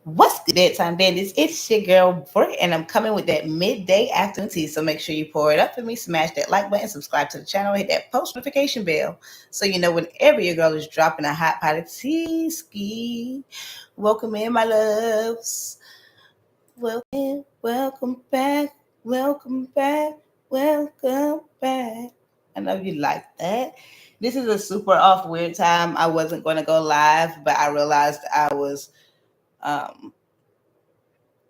What's good, bedtime dandies? It's your girl Brit, and I'm coming with that midday afternoon tea. So make sure you pour it up for me, smash that like button, subscribe to the channel, hit that post notification bell so you know whenever your girl is dropping a hot pot of tea. Ski. Welcome in, my loves. Welcome back, welcome back, welcome back. I know you like that. This is a super off weird time. I wasn't going to go live, but I realized I was um,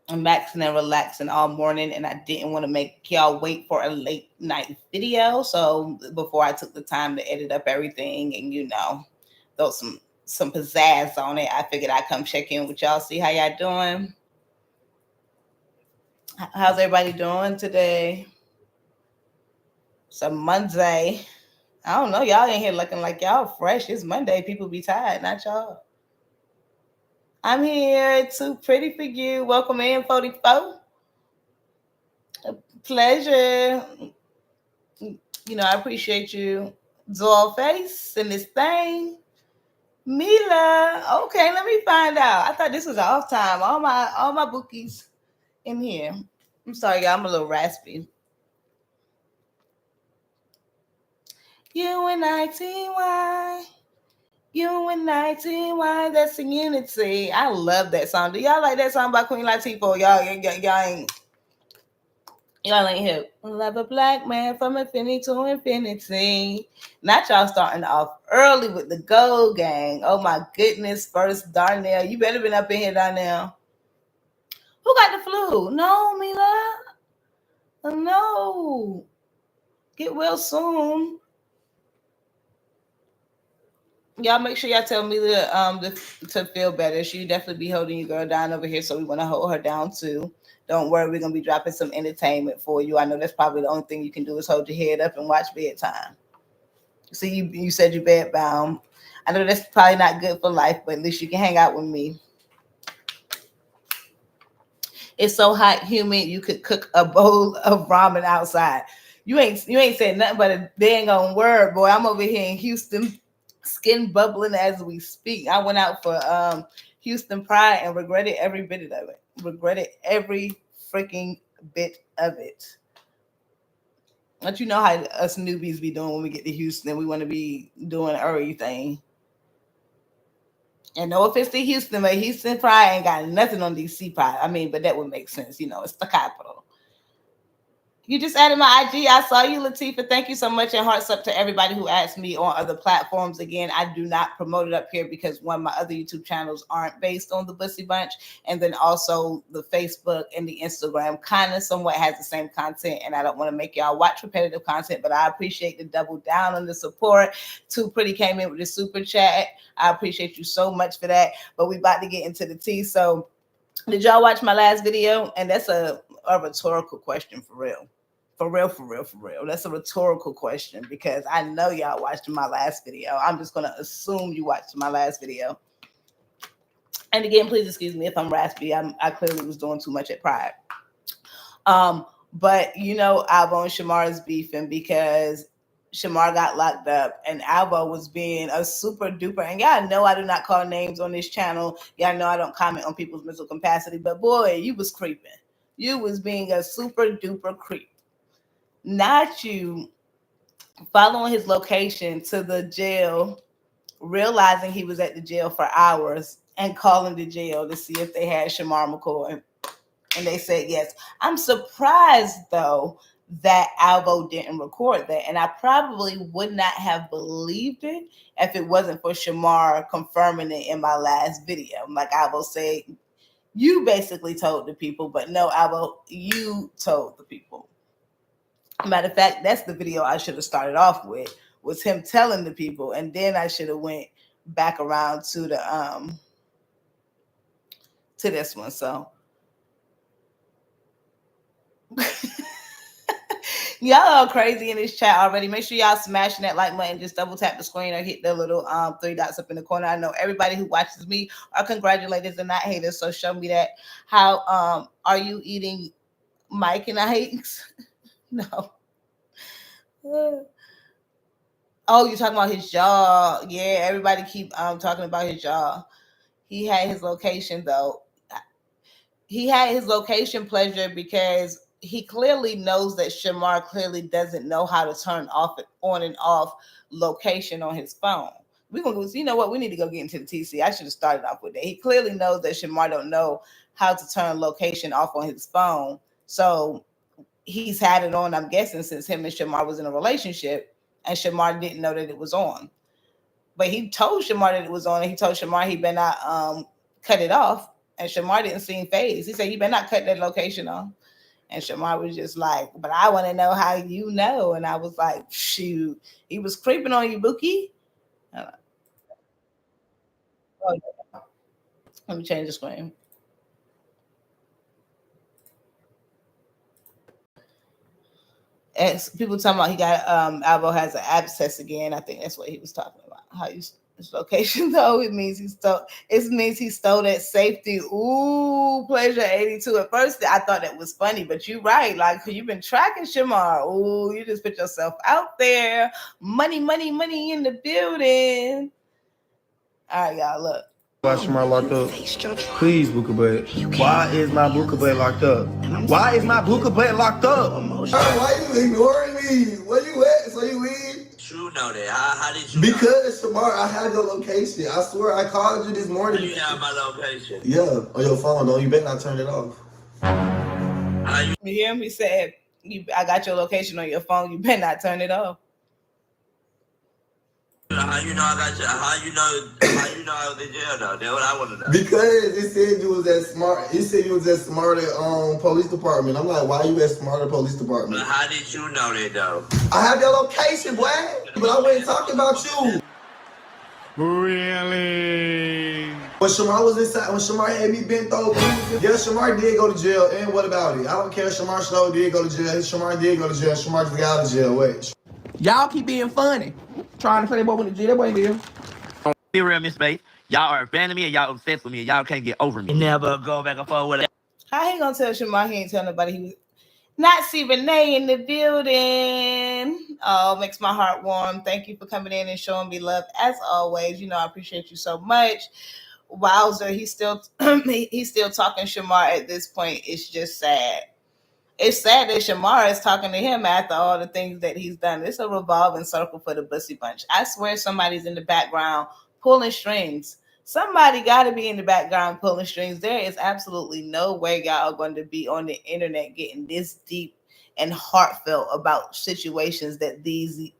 maxing and relaxing all morning, and I didn't want to make y'all wait for a late night video. So before I took the time to edit up everything and throw some pizzazz on it, I figured I'd come check in with y'all, see how y'all doing. How's everybody doing today? It's a Monday. I don't know. Y'all in here looking like y'all fresh. It's Monday. People be tired, not y'all. I'm here. Too pretty for you. Welcome in, 44. Pleasure. I appreciate you. Doll face and this thing. Mila. Okay, let me find out. I thought this was off time. All my bookies in here. I'm sorry, y'all. I'm a little raspy. UNITY. UNITY. That's in unity. I love that song. Do y'all like that song by Queen Latifah? Y'all ain't here. Love a black man from infinity to infinity. Not y'all starting off early with the Gold Gang. Oh my goodness. First, Darnell. You better been up in here, Darnell. Who got the flu? No, Mila. No. Get well soon. Y'all make sure y'all tell Mila to feel better. She definitely be holding your girl down over here, so we want to hold her down too. Don't worry, we're gonna be dropping some entertainment for you. I know that's probably the only thing you can do is hold your head up and watch bedtime. See, you said you're bedbound. I know that's probably not good for life, but at least you can hang out with me. It's so hot, humid. You could cook a bowl of ramen outside. You ain't saying nothing but a dang on word, boy. I'm over here in Houston, skin bubbling as we speak. I went out for Houston Pride and regretted every bit of it. Regretted every freaking bit of it. But you know how us newbies be doing when we get to Houston. We want to be doing everything. And no offense to Houston, but Houston Pride ain't got nothing on DC Pride. I mean, but that would make sense. It's the capital. You just added my IG. I saw you, Latifah. Thank you so much. And hearts up to everybody who asked me on other platforms. Again, I do not promote it up here because one of my other YouTube channels aren't based on the Bussy Bunch. And then also the Facebook and the Instagram kind of somewhat has the same content. And I don't want to make y'all watch repetitive content, but I appreciate the double down on the support. Too Pretty came in with the super chat. I appreciate you so much for that. But we about to get into the tea. So did y'all watch my last video? And that's a rhetorical question for real. For real. That's a rhetorical question because I know y'all watched my last video. I'm just going to assume you watched my last video. And again, please excuse me if I'm raspy. I clearly was doing too much at Pride. But Alvo and Shamar is beefing because Shamar got locked up and Alvo was being a super duper. And y'all know I do not call names on this channel. Y'all know I don't comment on people's mental capacity. But boy, you was creeping. You was being a super duper creep. Not you following his location to the jail, realizing he was at the jail for hours, and calling the jail to see if they had Shamar McCoy. And they said yes. I'm surprised, though, that Alvo didn't record that. And I probably would not have believed it if it wasn't for Shamar confirming it in my last video. Like Alvo said, you basically told the people, but no, Alvo, you told the people. Matter of fact, that's the video I should have started off with, was him telling the people, and then I should have went back around to the to this one. So y'all are crazy in this chat already. Make sure y'all smashing that like button. Just double tap the screen or hit the little 3 dots up in the corner. I know everybody who watches me are congratulators and not haters, so show me that. How are you eating Mike and Ike's? No. Oh, you're talking about his jaw. Yeah, everybody keep talking about his jaw. He had his location though. he had his location pleasure because he clearly knows that Shamar clearly doesn't know how to turn off on and off location on his phone. We're gonna go, you know what? We need to go get into the TC. I should have started off with that. He clearly knows that Shamar don't know how to turn location off on his phone. So he's had it on, I'm guessing, since him and Shamar was in a relationship, and Shamar didn't know that it was on. But he told Shamar that it was on, and he told Shamar he better not cut it off. And Shamar didn't seem phased. He said, "You better not cut that location off." And Shamar was just like, "But I want to know how you know." And I was like, "Shoot, he was creeping on you, Bookie." Oh, let me change the screen. And people talking about he got Alvo has an abscess again. I think that's what he was talking about. How you his location though? It means he stole. It means he stole that safety. Ooh, pleasure 82. At first, I thought that was funny, but you're right. Like you've been tracking Shamar. Ooh, you just put yourself out there. Money, money, money in the building. All right, y'all. Look. Why Shamar locked up? Please, Booker Butt. Why is my Booker Butt locked up? Why is my Booker Butt locked up? Why you ignoring me? Where you at? So you leave? You know that. How did you Because Shamar, I have your location. I swear I called you this morning. you have my location? Yeah, on your phone though. You better not turn it off. You hear him? He said, I got your location on your phone. You better not turn it off. How you know I got you? How you know I was in jail though? That's what I want to know. Because it said you was at Smart. It said you was at Smart at police department. I'm like, why you at Smart at police department? But how did you know that though? I have your location, boy. But I wasn't talking about you. Really? When Shamar was inside, when Shamar had me bent over, yeah, Shamar did go to jail. And what about it? I don't care. Shamar Snow did go to jail. Shamar did go to jail. Shamar just got out of jail. Wait. Y'all keep being funny. Trying to play that boy with the jail. That boy there. Be real, Miss Bates. Y'all are abandoning me and y'all obsessed with me and y'all can't get over me. You never go back and forth with it. How he gonna tell Shamar he ain't tell nobody he was not see Renee in the building? Oh, makes my heart warm. Thank you for coming in and showing me love as always. You know, I appreciate you so much. Wowzer, he's still talking Shamar at this point. It's just sad. It's sad that Shamar is talking to him after all the things that he's done. It's a revolving circle for the Bussy Bunch. I swear somebody's in the background pulling strings. Somebody got to be in the background pulling strings. There is absolutely no way y'all are going to be on the internet getting this deep and heartfelt about situations that these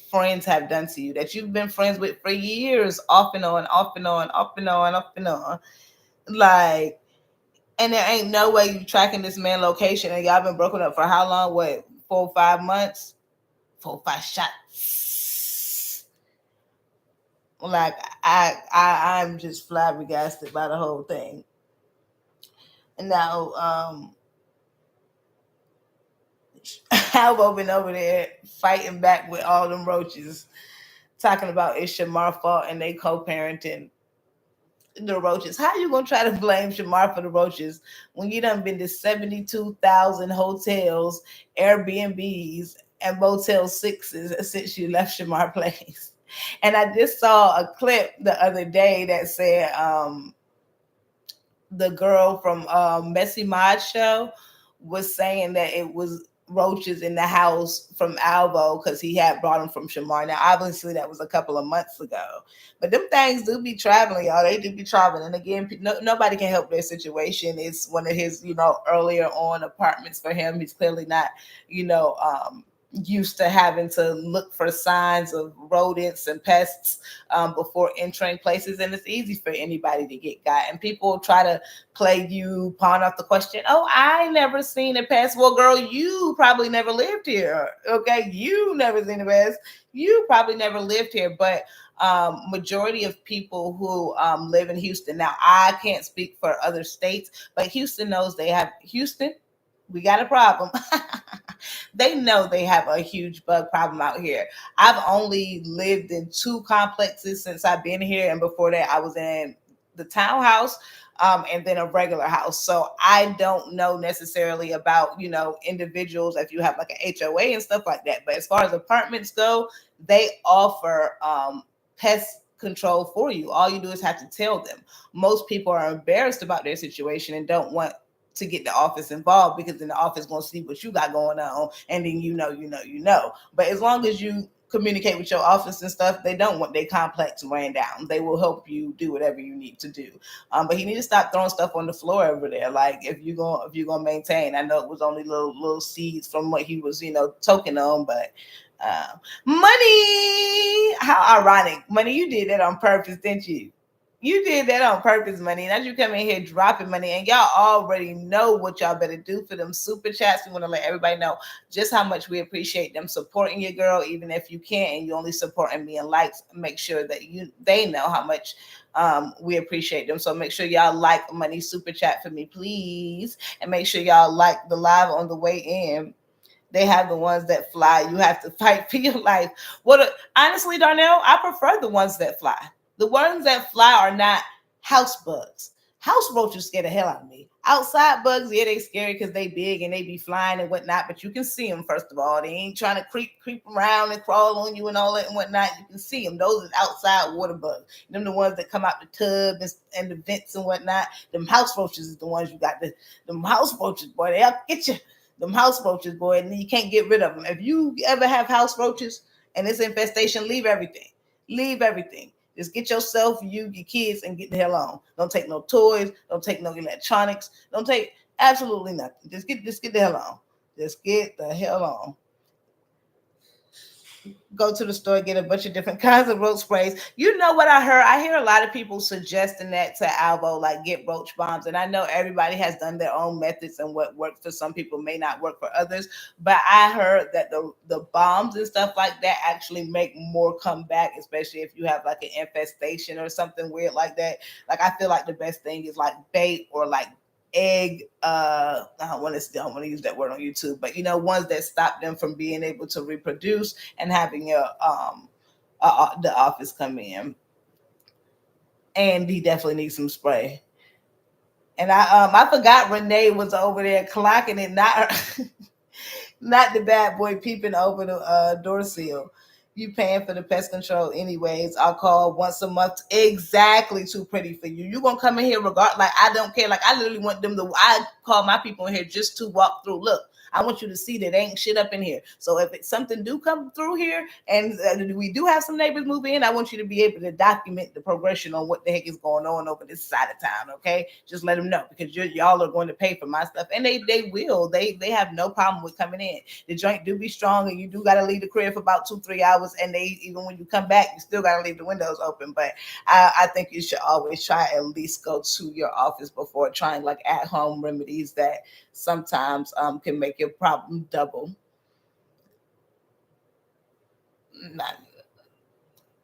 friends have done to you, that you've been friends with for years, off and on, off and on, off and on, off and on. Like, and there ain't no way you tracking this man location and y'all been broken up for how long? What, 4 or 5 months? 4 or 5 shots. Like I'm just flabbergasted by the whole thing. And now Alvo been over there fighting back with all them roaches, talking about it's Shamar's fault and they co-parenting the roaches. How you gonna try to blame Shamar for the roaches when you done been to 72,000 hotels, Airbnbs, and Motel 6s since you left Shamar Place? And I just saw a clip the other day that said the girl from Messy Mod Show was saying that it was roaches in the house from Alvo because he had brought them from Shamar. Now, obviously, that was a couple of months ago. But them things do be traveling, y'all. They do be traveling. And again, nobody can help their situation. It's one of his, earlier on apartments for him. He's clearly not, used to having to look for signs of rodents and pests before entering places, and it's easy for anybody to get got. And people try to play you, pawn off the question, oh, I never seen a pest. Well, girl, you probably never lived here. Okay, you never seen a pest. You probably never lived here. But majority of people who live in Houston, now I can't speak for other states, but Houston knows they have we got a problem. They know they have a huge bug problem out here. I've only lived in 2 complexes since I've been here. And before that, I was in the townhouse and then a regular house. So I don't know necessarily about, individuals, if you have like an HOA and stuff like that. But as far as apartments go, they offer pest control for you. All you do is have to tell them. Most people are embarrassed about their situation and don't want to get the office involved, because then the office gonna see what you got going on, and then you know. But as long as you communicate with your office and stuff, they don't want their complex ran down. They will help you do whatever you need to do. But he need to stop throwing stuff on the floor over there. Like if you're gonna maintain, I know it was only little seeds from what he was token on, but Money, how ironic. Money, you did that on purpose, didn't you? You did that on purpose, Money. Now you come in here dropping money, and y'all already know what y'all better do for them super chats. We want to let everybody know just how much we appreciate them supporting your girl, even if you can't and you only supporting me and likes. Make sure that they know how much we appreciate them. So make sure y'all like Money super chat for me, please, and make sure y'all like the live on the way in. They have the ones that fly. You have to fight for your life. Honestly, Darnell, I prefer the ones that fly. The ones that fly are not house bugs. House roaches scare the hell out of me. Outside bugs, yeah, they scary because they big and they be flying and whatnot, but you can see them, first of all. They ain't trying to creep around and crawl on you and all that and whatnot. You can see them. Those are outside water bugs. Them the ones that come out the tub and the vents and whatnot. Them house roaches is the ones you got. Them house roaches, boy, they'll get you. Them house roaches, boy, and you can't get rid of them. If you ever have house roaches and it's infestation, leave everything. Leave everything. Just get yourself, your kids, and get the hell on. Don't take no toys. Don't take no electronics. Don't take absolutely nothing. Just get the hell on. Just get the hell on. Go to the store, get a bunch of different kinds of roach sprays. You know what I heard? I hear a lot of people suggesting that to Alvo, like get roach bombs. And I know everybody has done their own methods, and what works for some people may not work for others. But I heard that the bombs and stuff like that actually make more come back, especially if you have like an infestation or something weird like that. Like I feel like the best thing is like bait or like egg, I don't want to use that word on YouTube, but ones that stop them from being able to reproduce and having the office come in. And he definitely needs some spray. And I forgot Renee was over there clocking it, not the bad boy peeping over the door seal. You paying for the pest control anyways. I'll call once a month. Exactly, too pretty for you. You gonna come in here regardless. Like I don't care. Like I literally want them to. I call my people in here just to walk through. Look, I want you to see that ain't shit up in here. So if it's something do come through here, and we do have some neighbors move in, I want you to be able to document the progression on what the heck is going on over this side of town. Okay, just let them know, because y'all are going to pay for my stuff, and they will. They have no problem with coming in. The joint do be strong, and you do got to leave the crib for about 2-3 hours, and even when you come back, you still got to leave the windows open. But I think you should always try at least go to your office before trying like at-home remedies that sometimes can make your problem double. Not good.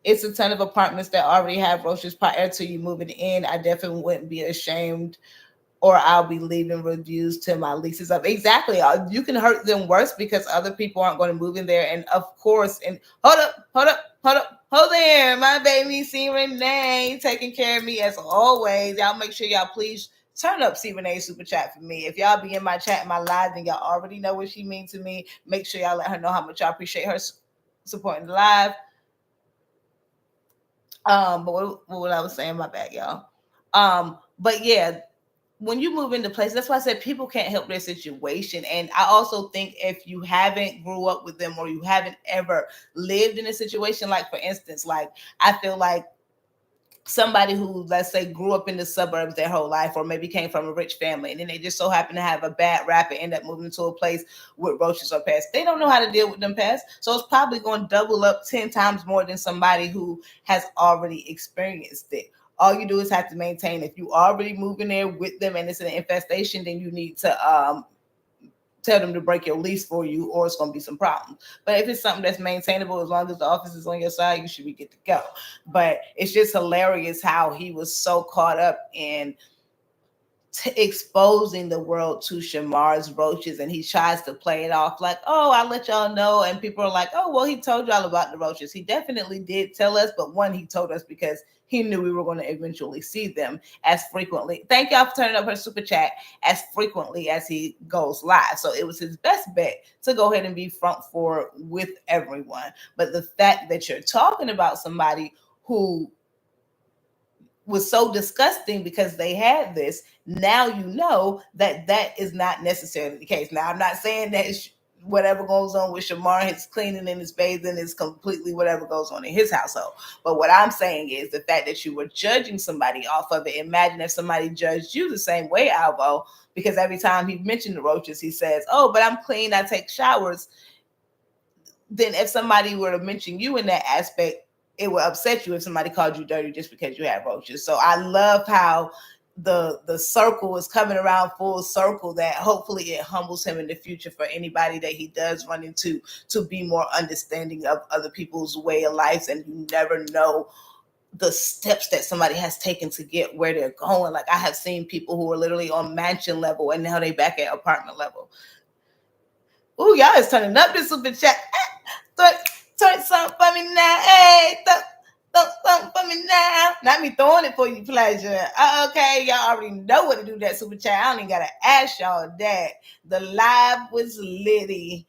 It's a ton of apartments that already have roaches prior to you moving in. I definitely wouldn't be ashamed, or I'll be leaving reviews till my lease is up. Exactly. You can hurt them worse because other people aren't going to move in there. And of course, and hold there, my baby C Renee taking care of me as always. Y'all make sure y'all please turn up C Renee super chat for me. If y'all be in my chat, in my live, then y'all already know what she means to me. Make sure y'all let her know how much y'all appreciate her supporting the live. But what I was saying, my bad, y'all. But yeah, when you move into place, that's why I said people can't help their situation. And I also think if you haven't grew up with them, or you haven't ever lived in a situation, like for instance, like I feel like somebody who, let's say, grew up in the suburbs their whole life, or maybe came from a rich family, and then they just so happen to have a bad rap and end up moving to a place with roaches or pests. They don't know how to deal with them pests. So it's probably going to double up 10 times more than somebody who has already experienced it. All you do is have to maintain. If you already moving there with them and it's an infestation, then you need to tell them to break your lease for you, or it's going to be some problems. But if it's something that's maintainable, as long as the office is on your side, you should be good to go. But it's just hilarious how he was so caught up in exposing the world to Shamar's roaches, and he tries to play it off like, oh, I'll let y'all know. And people are like, oh, well, he told y'all about the roaches. He definitely did tell us, but one, he told us because he knew we were going to eventually see them as frequently. Thank y'all for turning up her super chat, as frequently as he goes live. So it was his best bet to go ahead and be front for with everyone. But the fact that you're talking about somebody who was so disgusting because they had this. Now you know that that is not necessarily the case. Now I'm not saying that whatever goes on with Shamar, his cleaning and his bathing is completely whatever goes on in his household. But what I'm saying is the fact that you were judging somebody off of it. Imagine if somebody judged you the same way, Alvo, because every time he mentioned the roaches, he says, "Oh, but I'm clean. I take showers." Then if somebody were to mention you in that aspect, it would upset you if somebody called you dirty just because you have roaches. So I love how the circle is coming around full circle, that hopefully it humbles him in the future for anybody that he does run into, to be more understanding of other people's way of life. And you never know the steps that somebody has taken to get where they're going. Like I have seen people who are literally on mansion level and now they back at apartment level. Ooh, y'all is turning up this super chat. Twerk something for me now. Hey, something for me now. Not me throwing it for you, pleasure. Okay, y'all already know what to do that super chat. I don't even gotta ask y'all that. The live was litty.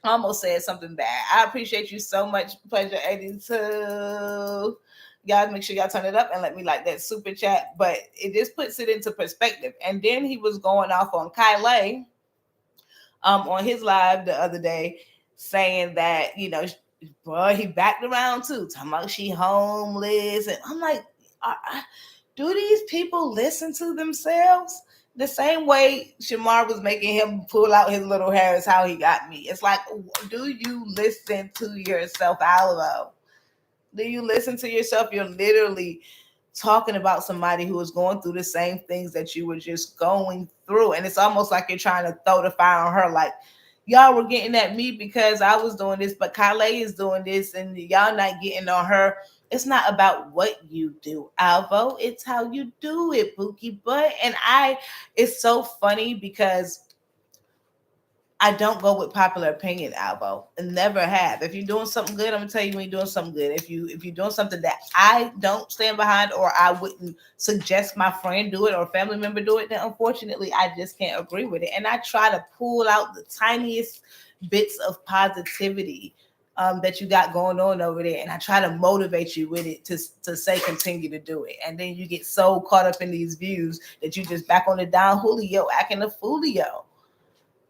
Almost said something bad. I appreciate you so much, pleasure 82. Y'all make sure y'all turn it up and let me like that super chat. But it just puts it into perspective. And then he was going off on Kylie on his live the other day, saying that, you know, boy, he backed around too, talking about she homeless. And I'm like, do these people listen to themselves? The same way Shamar was making him pull out his little hair is how he got me. It's like, do you listen to yourself, Alvo? Do you listen to yourself? You're literally talking about somebody who is going through the same things that you were just going through. And it's almost like you're trying to throw the fire on her. Like, y'all were getting at me because I was doing this, but Kylie is doing this and y'all not getting on her. It's not about what you do, Alvo. It's how you do it, Bookie Butt. And it's so funny because I don't go with popular opinion, Alvo, and never have. If you're doing something good, I'm gonna tell you when you're doing something good. If you're doing something that I don't stand behind or I wouldn't suggest my friend do it or a family member do it, then unfortunately I just can't agree with it. And I try to pull out the tiniest bits of positivity that you got going on over there, and I try to motivate you with it to say continue to do it. And then you get so caught up in these views that you just back on the down Julio acting a foolio.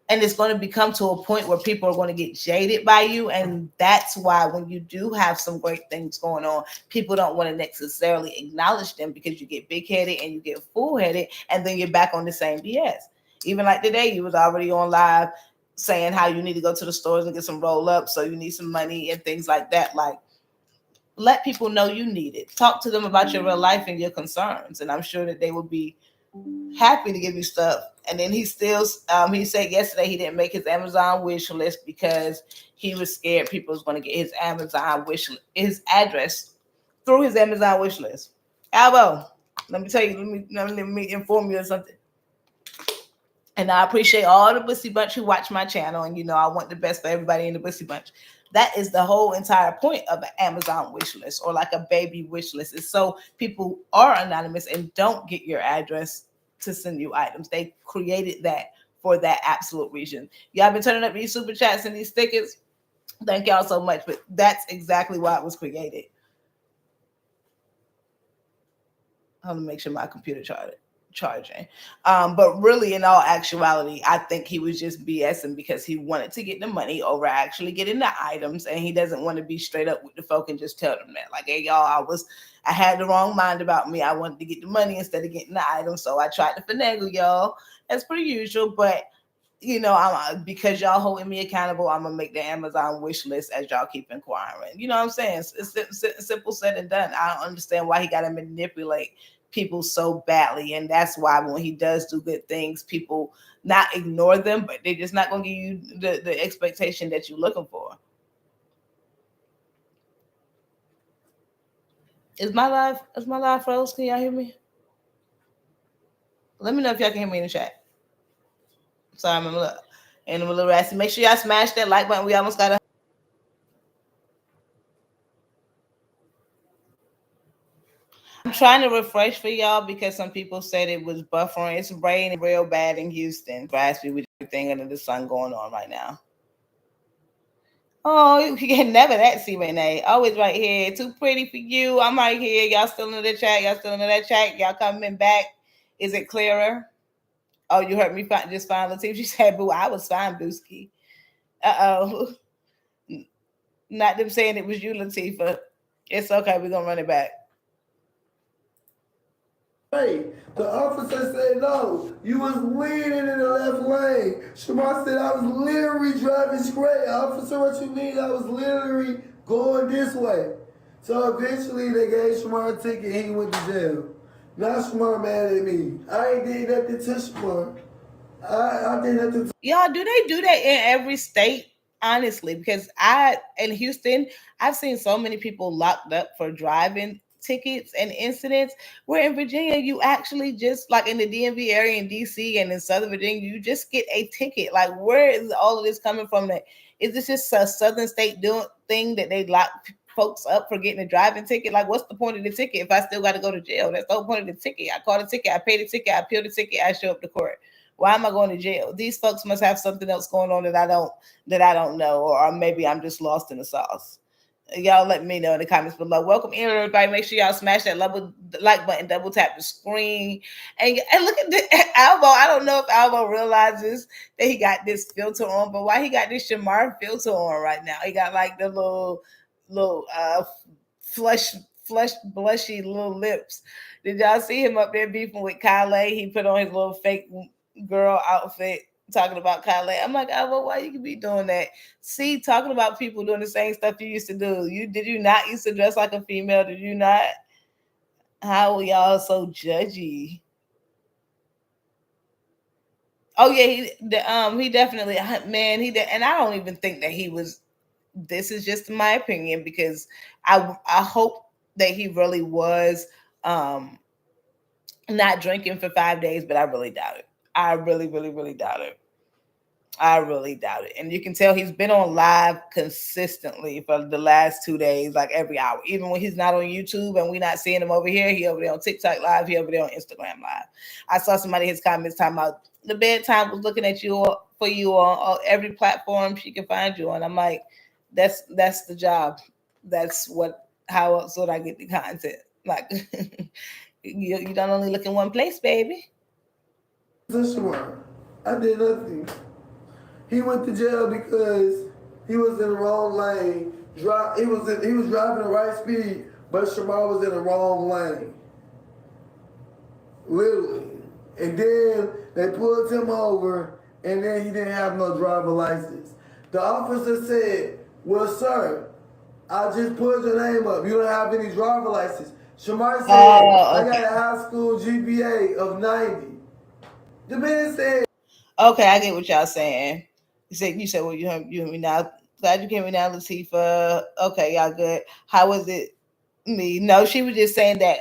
And it's going to become to a point where people are going to get jaded by you. And that's why when you do have some great things going on, people don't want to necessarily acknowledge them because you get big-headed and you get full-headed, and then you're back on the same BS. Even like today, you was already on live saying how you need to go to the stores and get some roll-ups, so you need some money and things like that. Like, let people know you need it. Talk to them about your real life and your concerns, and I'm sure that they will be happy to give you stuff. And then he still he said yesterday he didn't make his Amazon wish list because he was scared people was going to get his Amazon his address through his Amazon wish list. Alvo, let me tell you, let me inform you of something. And I appreciate all the Bussy Bunch who watch my channel, and you know I want the best for everybody in the Bussy Bunch. That is the whole entire point of an Amazon wish list or like a baby wish list. Is so people are anonymous and don't get your address to send you items. They created that for that absolute reason. Y'all been turning up these super chats and these stickers. Thank y'all so much. But that's exactly why it was created. I'm gonna make sure my computer charging. But really, in all actuality, I think he was just BSing because he wanted to get the money over actually getting the items, and he doesn't want to be straight up with the folk and just tell them that. Like, hey, y'all, I had the wrong mind about me. I wanted to get the money instead of getting the items, so I tried to finagle y'all. That's pretty usual, but you know, because y'all holding me accountable, I'm gonna make the Amazon wish list as y'all keep inquiring. You know what I'm saying? It's simple said and done. I don't understand why he got to manipulate people so badly, and that's why when he does do good things, people not ignore them, but they're just not gonna give you the expectation that you're looking for. Is my live froze? Can y'all hear me? Let me know if y'all can hear me in the chat. Sorry, I'm a little raspy. Make sure y'all smash that like button. We almost got I'm trying to refresh for y'all because some people said it was buffering. It's raining real bad in Houston. Raspy with everything under the sun going on right now. Oh, you can never that see Renee. Always right here. Too pretty for you. I'm right here. Y'all still in the chat. Y'all still in that chat. Y'all coming back. Is it clearer? Oh, you heard me just fine, Latif. She said, boo, I was fine, Booski. Uh-oh. Not them saying it was you, Latifah. It's okay. We're going to run it back. Hey, the officer said no. You was leaning in the left lane. Shamar said I was literally driving straight. Officer, what you mean? I was literally going this way. So eventually they gave Shamar a ticket and he went to jail. Now Shamar mad at me. I ain't did nothing to Shamar. I did nothing to... Y'all, do they do that in every state? Honestly, because in Houston, I've seen so many people locked up for driving tickets and incidents, where in Virginia you actually just, like in the DMV area in DC and in Southern Virginia, you just get a ticket. Like, where is all of this coming from? That is this just a Southern state doing thing that they lock folks up for getting a driving ticket? Like, what's the point of the ticket if I still got to go to jail? That's the whole point of the ticket. I call the ticket, I pay the ticket, I appeal the ticket, I show up to court. Why am I going to jail? These folks must have something else going on that I don't know, or maybe I'm just lost in the sauce. Y'all let me know in the comments below. Welcome in, everybody. Make sure y'all smash that like button, double tap the screen, and look at Alvo. I don't know if Alvo realizes that he got this filter on, but why he got this Shamar filter on right now? He got like the little flush blushy little lips. Did y'all see him up there beefing with Kyle? He put on his little fake girl outfit talking about Kyle. I'm like, Alvo, why you could be doing that? See, talking about people doing the same stuff you used to do. Did you not used to dress like a female? Did you not? How are y'all so judgy? Oh yeah, he definitely, man, and I don't even think that he was. This is just my opinion, because I hope that he really was not drinking for 5 days, but I really doubt it. I really, really, really doubt it. I really doubt it. And you can tell he's been on live consistently for the last 2 days, like every hour. Even when he's not on YouTube and we're not seeing him over here, he over there on TikTok live, he over there on Instagram live. I saw somebody in his comments talking about the bedtime was looking at you for you on every platform she can find you on. I'm like, that's the job. That's how else would I get the content? Like, you don't only look in one place, baby. I did nothing. He went to jail because he was in the wrong lane. He was driving the right speed, but Shamar was in the wrong lane. Literally. And then they pulled him over, and then he didn't have no driver license. The officer said, well, sir, I just pulled your name up. You don't have any driver license. Shamar said, I got a high school GPA of 90. The man said, okay, I get what y'all saying. You said, well, you heard me now. Glad you came in now, Latifah. Okay, y'all good. How was it me? No, she was just saying that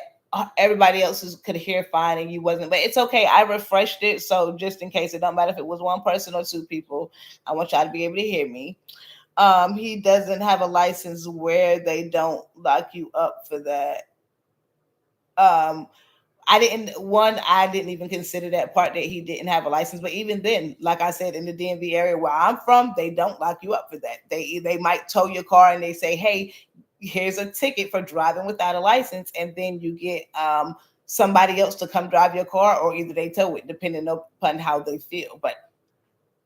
everybody else could hear fine and you wasn't. But it's okay. I refreshed it. So just in case, it don't matter if it was one person or two people, I want y'all to be able to hear me. He doesn't have a license where they don't lock you up for that. I didn't even consider that part, that he didn't have a license. But even then, like I said, in the DMV area where I'm from, they don't lock you up for that. They might tow your car and they say, hey, here's a ticket for driving without a license. And then you get somebody else to come drive your car, or either they tow it, depending upon how they feel. But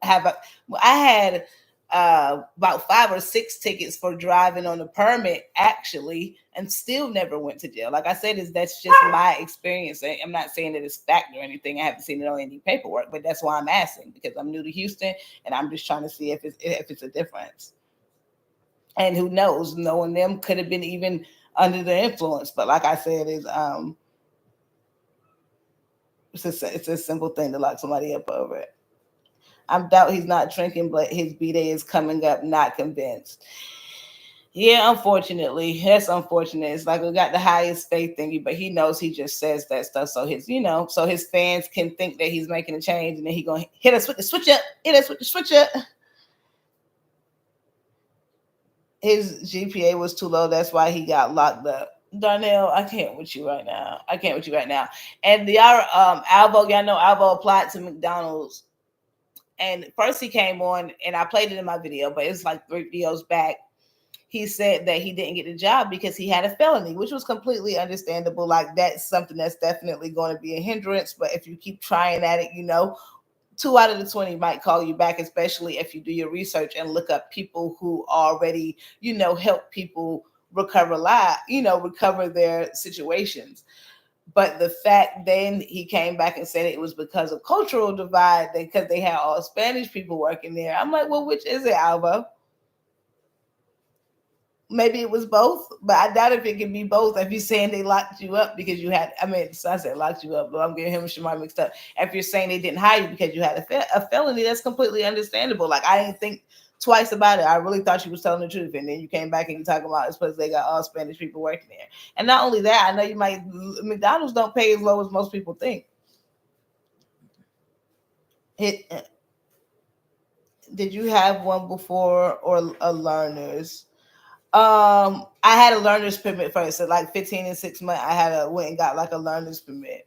I had about 5 or 6 tickets for driving on a permit, actually, and still never went to jail. Like I said, that's just my experience. I'm not saying that it's fact or anything. I haven't seen it on any paperwork, but that's why I'm asking, because I'm new to Houston and I'm just trying to see if it's a difference. And who knows? Knowing them could have been even under the influence. But like I said, it's a simple thing to lock somebody up over it. I doubt he's not drinking, but his B-Day is coming up. Not convinced. Yeah, unfortunately. That's unfortunate. It's like we got the highest faith thingy, but he knows he just says that stuff. So his fans can think that he's making a change, and then he gonna hit us with the switch up. Hit us with the switch up. His GPA was too low. That's why he got locked up. Darnell, I can't with you right now. And the Alvo, y'all know Alvo applied to McDonald's And first he came on, and I played it in my video, but it's like 3 videos back. He said that he didn't get the job because he had a felony, which was completely understandable. Like, that's something that's definitely going to be a hindrance. But if you keep trying at it, 2 out of the 20 might call you back, especially if you do your research and look up people who already, help people recover recover their situations. But the fact then he came back and said it was because of cultural divide, because they had all Spanish people working there. I'm like, well, which is it, Alvo? Maybe it was both, but I doubt if it can be both. If you're saying they locked you up because you had, so I said locked you up, but I'm getting him and Shamar mixed up. If you're saying they didn't hire you because you had a felony, that's completely understandable. Like, I didn't think twice about it. I really thought you was telling the truth, and then you came back and you talking about it's because they got all Spanish people working there. And not only that, I know McDonald's don't pay as low as most people think. Did you have one before or a learner's? I had a learner's permit first. So like 15 and 6 months, went and got like a learner's permit.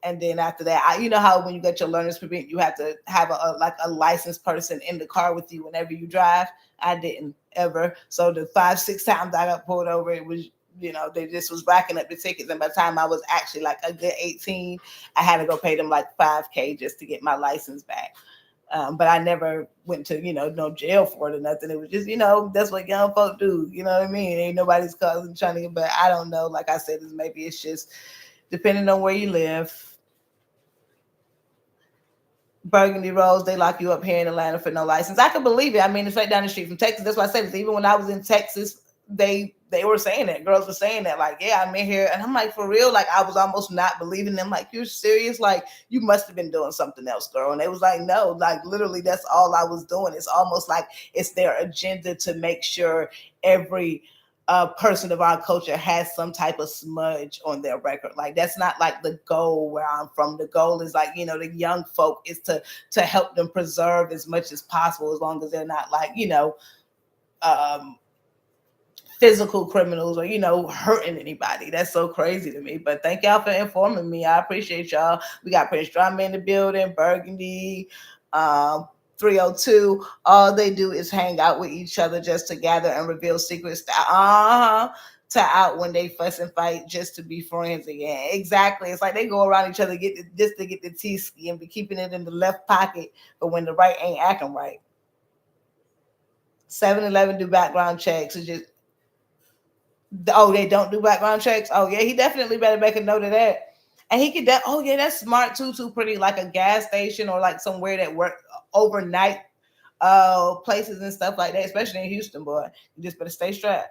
And then after that, you know how when you get your learner's permit, you have to have a licensed person in the car with you whenever you drive. I didn't ever. So the 5-6 times I got pulled over, it was, they just was racking up the tickets. And by the time I was actually like a good 18, I had to go pay them like $5,000 just to get my license back. But I never went to, no jail for it or nothing. It was just, that's what young folk do. You know what I mean? Ain't nobody's cousin trying to get, but I don't know. Like I said, maybe it's just depending on where you live. Burgundy Rose, they lock you up here in Atlanta for no license. I can believe it. I mean, it's right down the street from Texas. That's why I said this. Even when I was in Texas, they were saying that. Girls were saying that, like, yeah, I'm in here. And I'm like, for real? Like, I was almost not believing them. Like, you're serious? Like, you must have been doing something else, girl. And they was like, no, like, literally, that's all I was doing. It's almost like it's their agenda to make sure every person of our culture has some type of smudge on their record. Like, that's not like the goal where I'm from. The goal is like, the young folk is to help them preserve as much as possible, as long as they're not like, physical criminals or, hurting anybody. That's so crazy to me. But thank y'all for informing me. I appreciate y'all. We got Prince Drama in the building, Burgundy, 302. All they do is hang out with each other just to gather and reveal secrets to out when they fuss and fight just to be friends again. Exactly. It's like they go around each other just to get the tea and be keeping it in the left pocket, but when the right ain't acting right. 7-Eleven do background checks. It's just, they don't do background checks? Oh, yeah, he definitely better make a note of that. And he could, that's smart too, pretty, like a gas station or like somewhere that work overnight places and stuff like that, especially in Houston, boy. You just better stay strapped.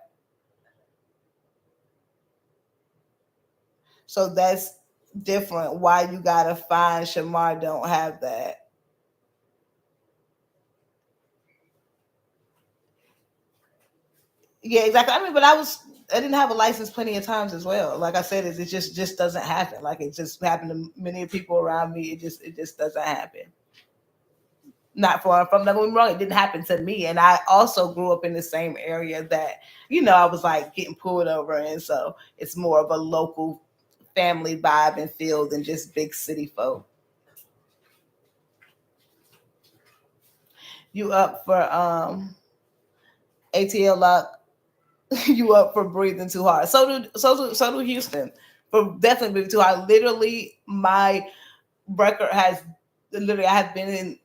So that's different. Why you gotta find Shamar don't have that. Yeah, exactly. I mean, but I didn't have a license plenty of times as well. Like I said, it just doesn't happen. Like, it just happened to many people around me. It just doesn't happen. Not far from, don't get me wrong, it didn't happen to me. And I also grew up in the same area that, I was like getting pulled over. And so it's more of a local family vibe and feel than just big city folk. You up for ATL lock? You up for breathing too hard? So do Houston. For definitely breathing too hard. Literally, my record I have been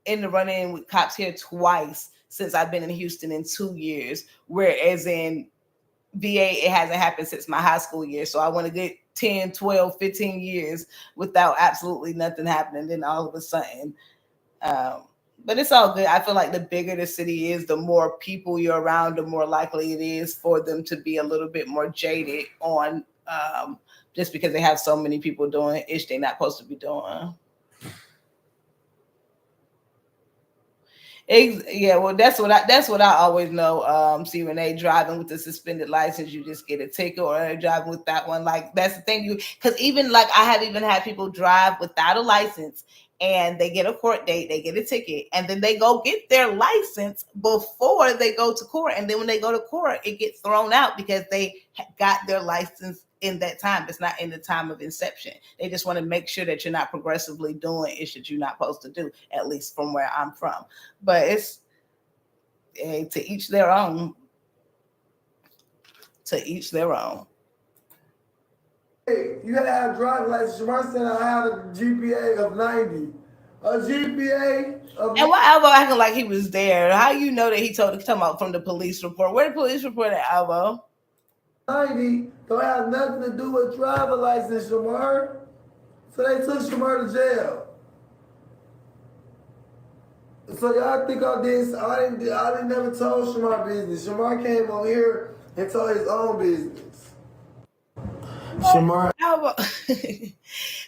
in the run-in with cops here twice since I've been in Houston in 2 years. Whereas in VA, it hasn't happened since my high school year. So I want to get 10, 12, 15 years without absolutely nothing happening. Then all of a sudden, but it's all good. I feel like the bigger the city is, the more people you're around, the more likely it is for them to be a little bit more jaded on just because they have so many people doing ish they're not supposed to be doing. Yeah, well, that's what I always know. See, when they driving with the suspended license, you just get a ticket, or they're driving with that one. Like, that's the thing, because even like I have even had people drive without a license, and they get a court date, they get a ticket, and then they go get their license before they go to court, and then when they go to court, it gets thrown out because they got their license in that time. It's not in the time of inception. They just want to make sure that you're not progressively doing ish that you're not supposed to do, at least from where I'm from. But it's to each their own. To each their own. Hey, you gotta have a driving license. Shamar said I have a GPA of 90. A GPA of And why Alvo acting like he was there? How you know that he talking about from the police report? Where the police report at, Alvo? 90 don't have nothing to do with driver license, Shamar. So they took Shamar to jail. So y'all think all this? I didn't never told Shamar business. Shamar came on here and told his own business. Shamar.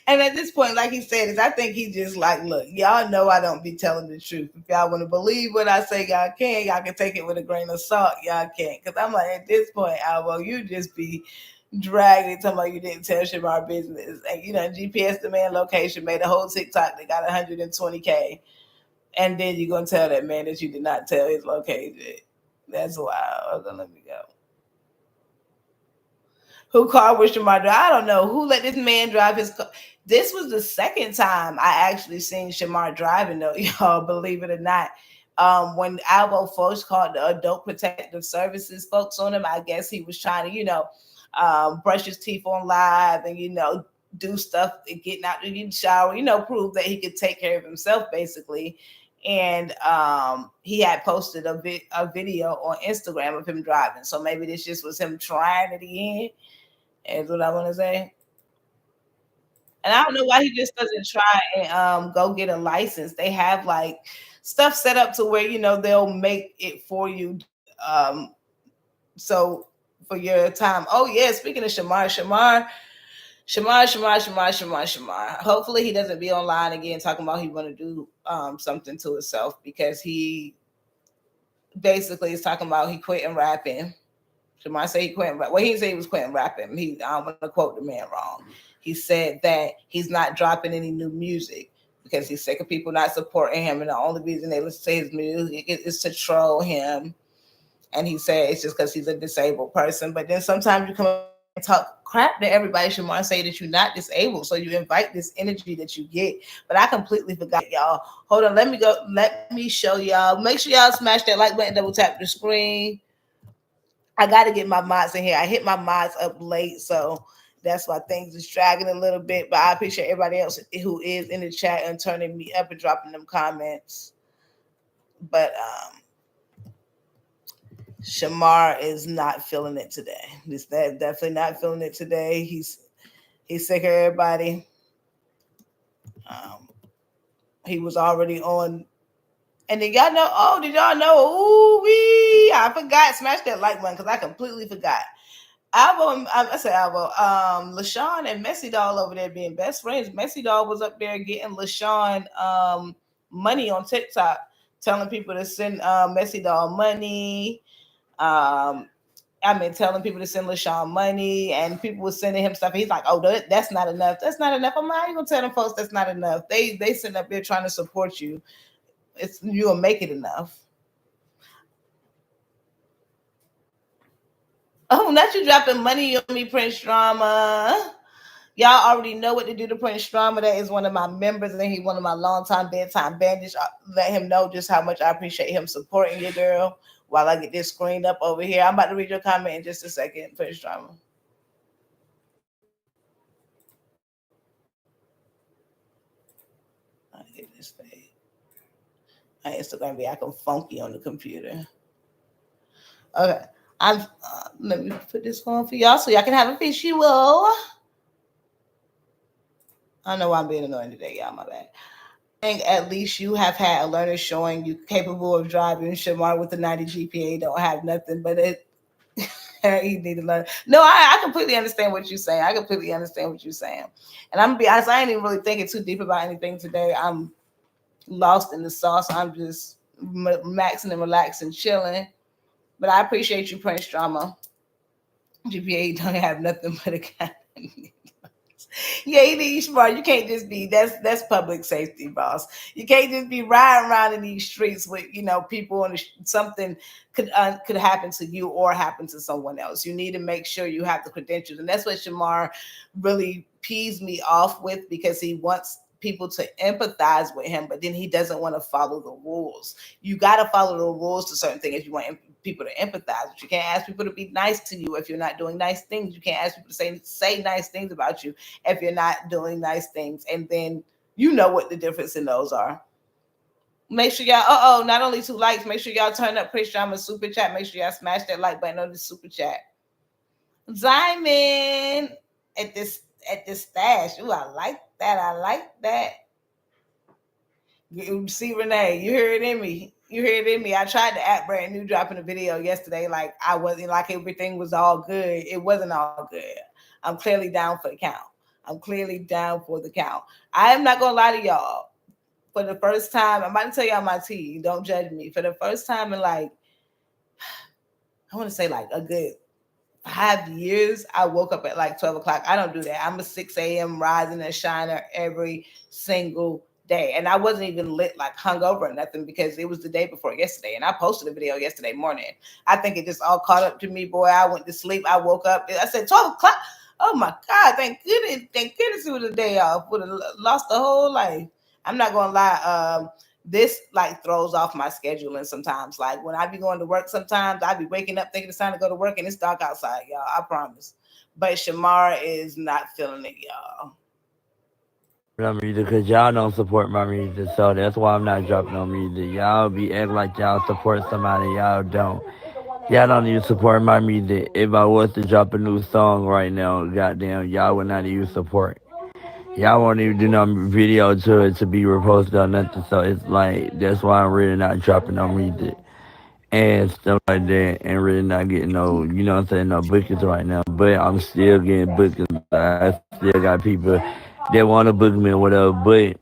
And at this point, like he said, is I think he just like, look, y'all know I don't be telling the truth. If y'all want to believe what I say, y'all can. Y'all can take it with a grain of salt. Y'all can't. Because I'm like, at this point, Alvo, you just be dragging talking about you didn't tell Shamar business. And, you know, GPS demand location made a whole TikTok that got 120K. And then you're going to tell that man that you did not tell his location. That's wild. Okay, let me go. Who car was Shamar drive? I don't know. Who let this man drive his car? This was the second time I actually seen Shamar driving, though, y'all, believe it or not. When Alvo folks called the Adult Protective Services folks on him, I guess he was trying to, you know, brush his teeth on live and, you know, do stuff and getting out the shower, you know, prove that he could take care of himself, basically. And he had posted a video on Instagram of him driving. So maybe this just was him trying it again. Is what I want to say. And I don't know why he just doesn't try and go get a license. They have like stuff set up to where, you know, they'll make it for you. So for your time. Oh yeah, speaking of Shamar. Hopefully he doesn't be online again talking about he want to do something to himself, because he basically is talking about he quitting rapping. Shamar say he quit rap. Well, he didn't say he was quitting rapping. I don't want to quote the man wrong. He said that he's not dropping any new music because he's sick of people not supporting him, and the only reason they listen to his music is to troll him. And he said it's just because he's a disabled person. But then sometimes you come and talk crap to everybody. Shamar say that you're not disabled, so you invite this energy that you get. But I completely forgot, y'all. Hold on, let me go. Let me show y'all. Make sure y'all smash that like button, double tap the screen. I got to get my mods in here. I hit my mods up late, so that's why things is dragging a little bit. But I appreciate everybody else who is in the chat and turning me up and dropping them comments. But Shamar is not feeling it today. He's definitely not feeling it today. He's sick of everybody. He was already on. And then y'all know, oh, did y'all know? Ooh, I forgot. Smash that like button because I completely forgot. Alvo, I said Alvo, LaShawn and Messy Doll over there being best friends. Messy Doll was up there getting LaShawn money on TikTok, telling people to send Messy Doll money. Telling people to send LaShawn money, and people were sending him stuff. He's like, oh, that's not enough. That's not enough. I'm not even gonna tell them folks that's not enough. They sitting up there trying to support you. You'll make it enough. Oh, not you dropping money on me, Prince Drama. Y'all already know what to do to Prince Drama. That is one of my members, and he's one of my longtime bedtime bandits. Let him know just how much I appreciate him supporting your girl while I get this screened up over here. I'm about to read your comment in just a second, Prince Drama. I hit this page. My Instagram be acting funky on the computer. Okay. Let me put this on for y'all so y'all can have a visual. I know I'm being annoying today, y'all. My bad. I think at least you have had a learner showing you capable of driving. Shamar with the 90 GPA don't have nothing, but he need to learn. No, I completely understand what you're saying. And I'm gonna be honest, I ain't even really thinking too deep about anything today. I'm lost in the sauce. I'm just maxing and relaxing, chilling. But I appreciate you, Prince Drama. GPA don't have nothing but a kind of Yeah, you need smart. You can't just be that's public safety, boss. You can't just be riding around in these streets with people on something could happen to you or happen to someone else. You need to make sure you have the credentials, and that's what Shamar really pees me off with because he wants people to empathize with him, but then he doesn't want to follow the rules. You got to follow the rules to certain things if you want people to empathize. But you can't ask people to be nice to you if you're not doing nice things. You can't ask people to say nice things about you if you're not doing nice things. And then you know what the difference in those are. Make sure y'all, not only 2 likes, make sure y'all turn up Chris Shamar Super Chat. Make sure y'all smash that like button on the Super Chat. Zyman at this stash. Ooh, I like that. I like that. You see, Renee, you hear it in me. You hear it in me. I tried to act brand new dropping a video yesterday. Like I wasn't like everything was all good. It wasn't all good. I'm clearly down for the count. I'm clearly down for the count. I am not gonna lie to y'all. For the first time, I'm about to tell y'all my tea. Don't judge me. For the first time in I want to say a good 5 years, I woke up at 12 o'clock. I don't do that. I'm a 6 a.m. rising and shiner every single day. And I wasn't even lit hungover or nothing because it was the day before yesterday. And I posted a video yesterday morning. I think it just all caught up to me, boy. I went to sleep. I woke up. I said 12 o'clock. Oh my God. Thank goodness it was a day off. Would have lost the whole life. I'm not going to lie. This throws off my scheduling sometimes. When I be going to work sometimes, I be waking up thinking it's time to go to work and it's dark outside, y'all. I promise. But Shamar is not feeling it, y'all. Music because y'all don't support my music, so that's why I'm not dropping no music. Y'all be acting like y'all support somebody, y'all don't. Y'all don't even support my music. If I was to drop a new song right now, goddamn, y'all would not even support. Y'all won't even do no video to it to be reposted or nothing. So it's that's why I'm really not dropping no music and stuff like that, and really not getting no, what I'm saying, no bookings right now. But I'm still getting bookings. I still got people that want to book me or whatever. But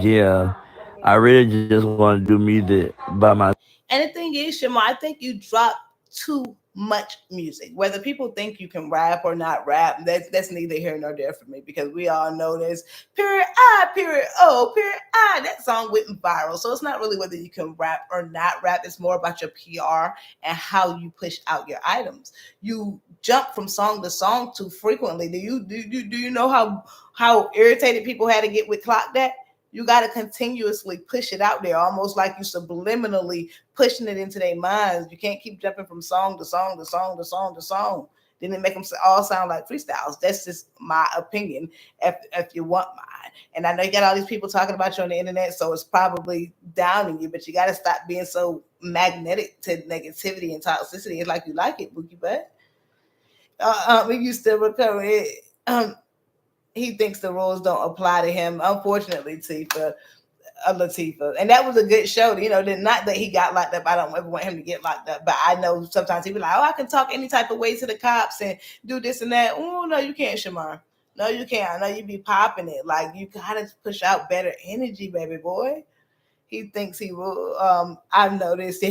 yeah, I really just want to do music by myself. And the thing is, Shamar, I think you drop too much music. Whether people think you can rap or not rap, that's neither here nor there for me because we all know this. Period I, period O, period I. That song went viral. So it's not really whether you can rap or not rap. It's more about your PR and how you push out your items. You jump from song to song too frequently. Do you know how irritated people had to get with Clock That? You got to continuously push it out there, almost like you subliminally pushing it into their minds. You can't keep jumping from song to song to song to song to song. Then it make them all sound like freestyles. That's just my opinion. If you want mine, and I know you got all these people talking about you on the internet, so it's probably downing you. But you got to stop being so magnetic to negativity and toxicity. It's like you like it, Bookie Butt. We used to recover it. He thinks the rules don't apply to him. Unfortunately, Latifah. And that was a good show. Not that he got locked up. I don't ever want him to get locked up. But I know sometimes he be like, I can talk any type of way to the cops and do this and that. Oh, no, you can't, Shamar. No, you can't. I know you be popping it. You got to push out better energy, baby boy. He thinks he will. I've noticed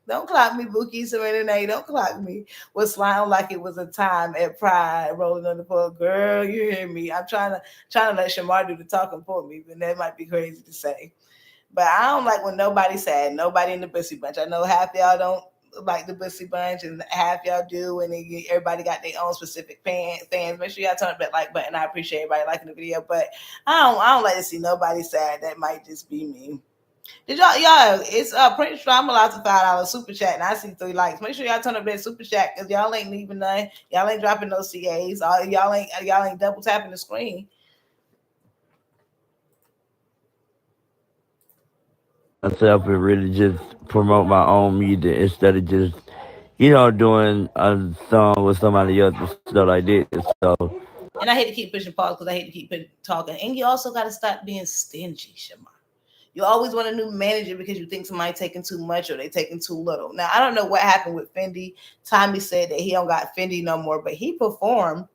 don't clock me, Bookie Serenity. Don't clock me. Was smiling like it was a time at Pride, rolling on the floor. Girl, you hear me? I'm trying to let Shamar do the talking for me, but that might be crazy to say. But I don't like when nobody's sad. Nobody in the Bussy Bunch. I know half y'all don't like the Bussy Bunch, and half y'all do, and everybody got their own specific fans. Make sure y'all turn up that like button. I appreciate everybody liking the video, but I don't like to see nobody sad. That might just be me. Did y'all? It's Prince Stromalots a $5 super chat, and I see 3 likes. Make sure y'all turn up that super chat because y'all ain't leaving none. Y'all ain't dropping no CAs. Y'all ain't double tapping the screen. Myself and really just promote my own music instead of just doing a song with somebody else and stuff like that. So And I hate to keep pushing pause because I hate to keep talking. And you also got to stop being stingy, Shamar. You always want a new manager because you think somebody taking too much or they taking too little. Now, I don't know what happened with Fendi. Tommy said that he don't got Fendi no more, but he performed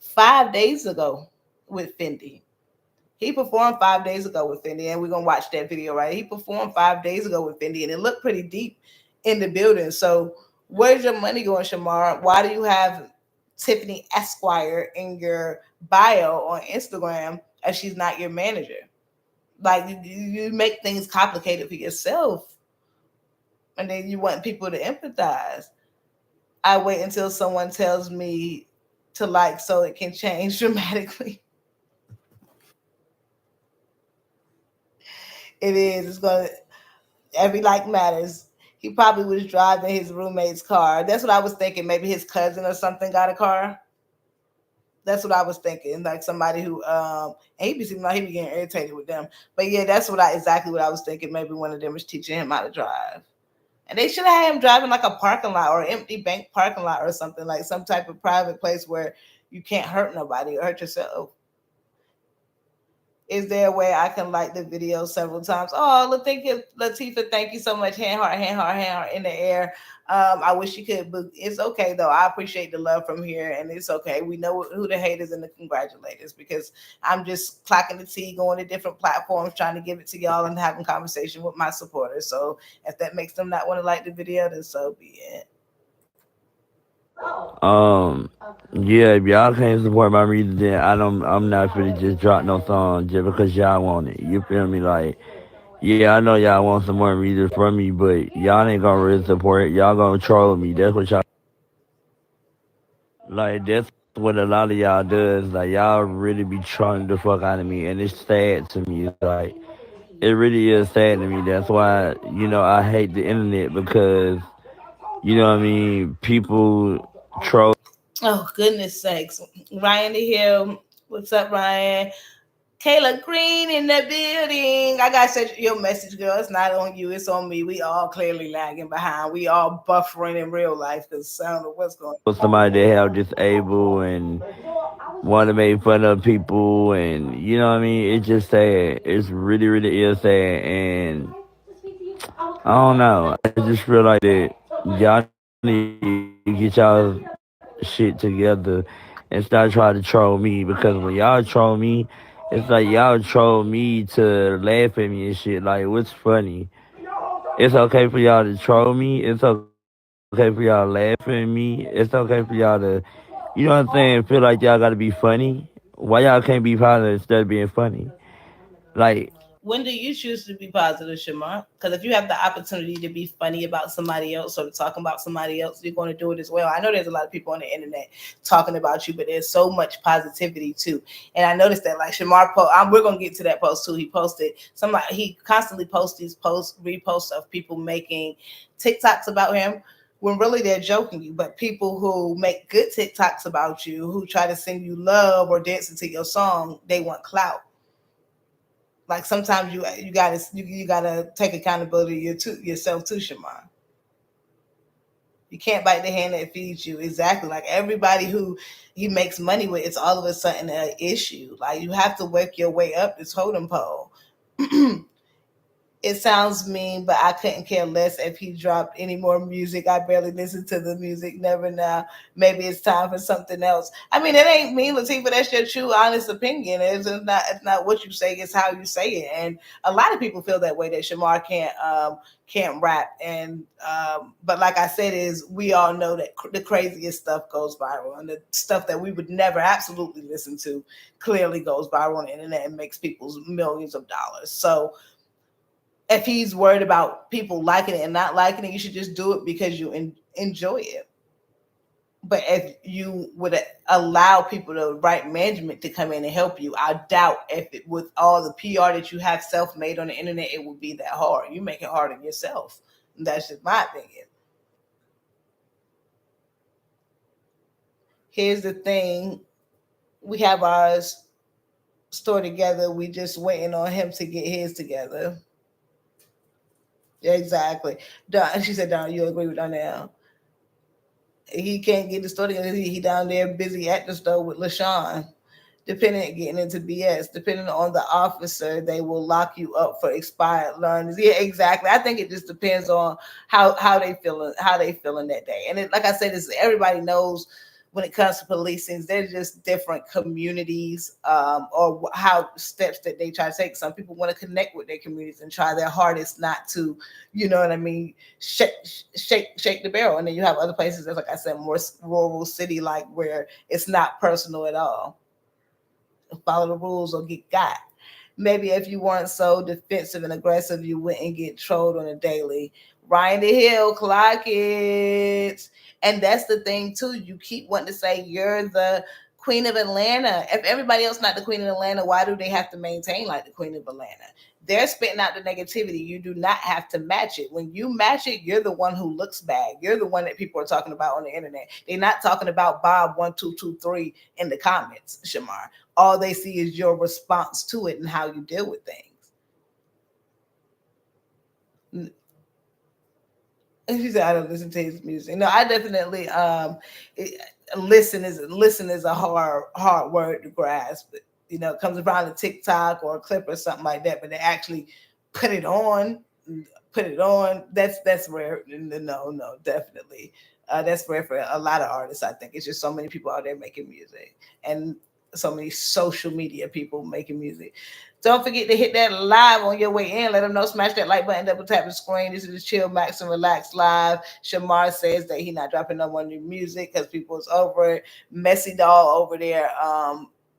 5 days ago with Fendi. He performed 5 days ago with Fendi, and we're going to watch that video, right? He performed 5 days ago with Fendi, and it looked pretty deep in the building. So where's your money going, Shamar? Why do you have Tiffany Esquire in your bio on Instagram if she's not your manager? Like you make things complicated for yourself, and then you want people to empathize. I wait until someone tells me to like so it can change dramatically. It is. It's gonna every like matters. He probably was driving his roommate's car. That's what I was thinking. Maybe his cousin or something got a car. That's what I was thinking. Like somebody who and he be seeming like he be getting irritated with them. But yeah, that's exactly what I was thinking. Maybe one of them was teaching him how to drive. And they should have had him driving like a parking lot or an empty bank parking lot or something, like some type of private place where you can't hurt nobody or hurt yourself. Is there a way I can like the video several times? Oh, Latifah, thank you so much. Hand heart in the air. I wish you could, but it's okay though. I appreciate the love from here, and it's okay. We know who the haters and the congratulators, because I'm just clocking the T, going to different platforms, trying to give it to y'all and having conversation with my supporters. So if that makes them not want to like the video, then so be it. Yeah, if y'all can't support my music, then I'm not finna just drop no song just because y'all want it. You feel me? Like, yeah, I know y'all want some more music from me, but y'all ain't gonna really support it. Y'all gonna troll me. That's what y'all like. That's what a lot of y'all does. Like, y'all really be trolling the fuck out of me, and it's sad to me. It's like, it really is sad to me. That's why I hate the internet, because what I mean. People troll. Oh, goodness sakes. Ryan the Hill. What's up, Ryan? Kayla Green in the building. I got such your message, girl. It's not on you, it's on me. We all clearly lagging behind. We all buffering in real life because I don't know what's going on. Somebody that have disabled and want to make fun of people, and what I mean. It's just sad. It's really, really is sad, and I don't know. I just feel like that y'all need to get y'all shit together and start trying to troll me, because when y'all troll me, it's like y'all troll me to laugh at me and shit. Like, what's funny? It's okay for y'all to troll me. It's okay for y'all to laugh at me. It's okay for y'all to, what I'm saying, feel like y'all gotta be funny. Why y'all can't be positive instead of being funny? Like, When do you choose to be positive, Shamar? Because if you have the opportunity to be funny about somebody else or to talk about somebody else, you're going to do it as well. I know there's a lot of people on the internet talking about you, but there's so much positivity too. And I noticed that, like Shamar, we're going to get to that post too. He posted he constantly posts these reposts of people making TikToks about him when really they're joking you. But people who make good TikToks about you, who try to sing you love or dance into your song, they want clout. Like sometimes you gotta take accountability yourself too, Shamar. You can't bite the hand that feeds you. Exactly. Like everybody who he makes money with, it's all of a sudden an issue. Like you have to work your way up the totem pole. It sounds mean, but I couldn't care less if he dropped any more music. I barely listen to the music, never now. Maybe it's time for something else. I mean, it ain't mean, Latifah. That's your true, honest opinion. It's not what you say; it's how you say it. And a lot of people feel that way, that Shamar can't rap. And but like I said, is we all know that the craziest stuff goes viral, and the stuff that we would never absolutely listen to clearly goes viral on the internet and makes people's millions of dollars. So if he's worried about people liking it and not liking it, you should just do it because you enjoy it. But if you would allow people, the right management, to come in and help you, I doubt if with all the PR that you have self-made on the internet, it would be that hard. You make it hard on yourself. That's just my opinion. Here's the thing. We have our store together. We just waiting on him to get his together. Exactly. She said, Don, you agree with Donnell? He can't get the store together. He down there busy at the store with LaShawn. Getting into BS. Depending on the officer, they will lock you up for expired learners. Yeah, exactly. I think it just depends on how they feeling that day. And like I said, everybody knows when it comes to policing. They're just different communities, or how steps that they try to take. Some people want to connect with their communities and try their hardest not to, you know what I mean, shake the barrel. And then you have other places that's, like I said, more rural city like, where it's not personal at all. Follow the rules or get got. Maybe if you weren't so defensive and aggressive, you wouldn't get trolled on a daily. Ryan the Hill, clock it. And that's the thing too. You keep wanting to say you're the queen of Atlanta. If everybody else not the queen of Atlanta, why do they have to maintain like the queen of Atlanta? They're spitting out the negativity. You do not have to match it. When you match it, you're the one who looks bad. You're the one that people are talking about on the internet. They're not talking about Bob1223 in the comments, Shamar. All they see is your response to it and how you deal with things. And she said, I don't listen to his music. No, I definitely listen is a hard word to grasp. You know, it comes around a TikTok or a clip or something like that, but they actually put it on. That's rare. No, definitely. That's rare for a lot of artists. I think it's just so many people out there making music, and so many social media people making music. Don't forget to hit that live on your way in. Let them know. Smash that like button. Double tap the screen. This is the Chill, Max, and Relax live. Shamar says that he's not dropping no more new music because people is over it. Messy Doll over there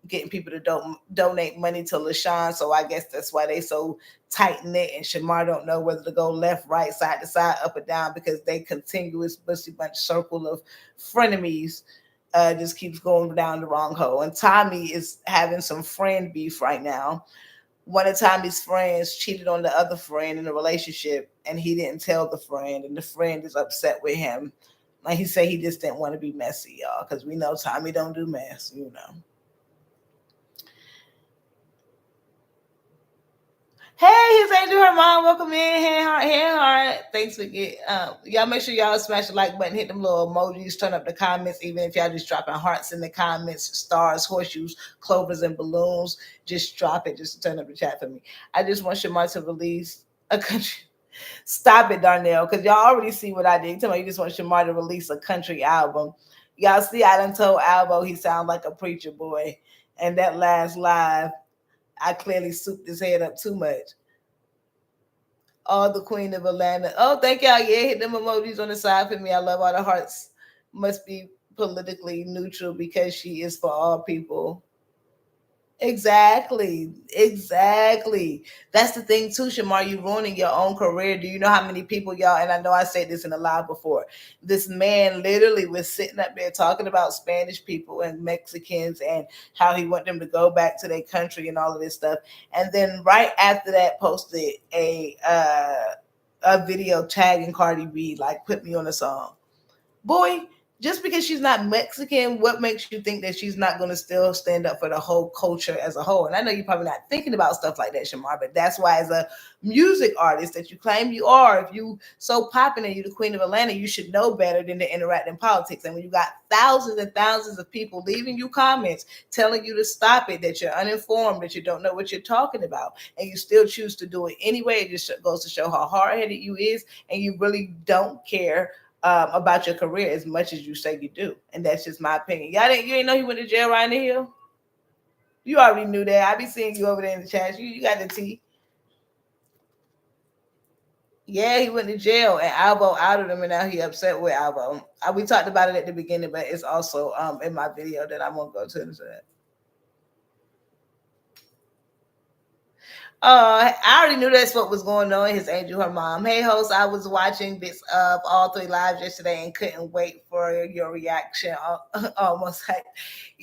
getting people to donate money to LaShawn. So I guess that's why they so tight knit. And Shamar don't know whether to go left, right, side to side, up or down, because they continuous bushy bunch circle of frenemies. Just keeps going down the wrong hole. And Tommy is having some friend beef right now. One of Tommy's friends cheated on the other friend in a relationship, and he didn't tell the friend, and the friend is upset with him. Like he said, he just didn't want to be messy, y'all, because we know Tommy don't do mess, you know. Hey, his angel, her mom, welcome in. Hand heart. Thanks for getting. Y'all make sure y'all smash the like button, hit them little emojis, turn up the comments. Even if y'all just dropping hearts in the comments, stars, horseshoes, clovers, and balloons, just drop it just to turn up the chat for me. I just want Shamar to release a country. Stop it, Darnell, because y'all already see what I did. Tell me you just want Shamar to release a country album. Y'all see, I done told Alvo he sound like a preacher boy, and that last live, I clearly souped his head up too much. Oh, the queen of Atlanta. Oh, thank y'all. Yeah, hit them emojis on the side for me. I love all the hearts. Must be politically neutral because she is for all people. Exactly. That's the thing too, Shamar. You ruining your own career. Do you know how many people, y'all? And I know I said this in a live before. This man literally was sitting up there talking about Spanish people and Mexicans and how he want them to go back to their country and all of this stuff. And then right after that, posted a video tagging Cardi B, like, put me on a song. Boy, just because she's not Mexican, what makes you think that she's not going to still stand up for the whole culture as a whole? And I know you're probably not thinking about stuff like that, Shamar, but that's why as a music artist that you claim you are, if you so popular, you're the queen of Atlanta, you should know better than to interact in politics. And when you got thousands and thousands of people leaving you comments, telling you to stop it, that you're uninformed, that you don't know what you're talking about, and you still choose to do it anyway, it just goes to show how hard-headed you is, and you really don't care about your career as much as you say you do. And that's just my opinion. You ain't know he went to jail, Ryan the Hill? You already knew that. I be seeing you over there in the chat. You got the tea. Yeah, he went to jail and Alvo outed him, and now he upset with Alvo. We talked about it at the beginning, but it's also in my video that I'm going to go to in a second. I already knew that's what was going on. His angel, her mom. Hey, host, I was watching bits of all 3 lives yesterday and couldn't wait for your reaction. Almost like,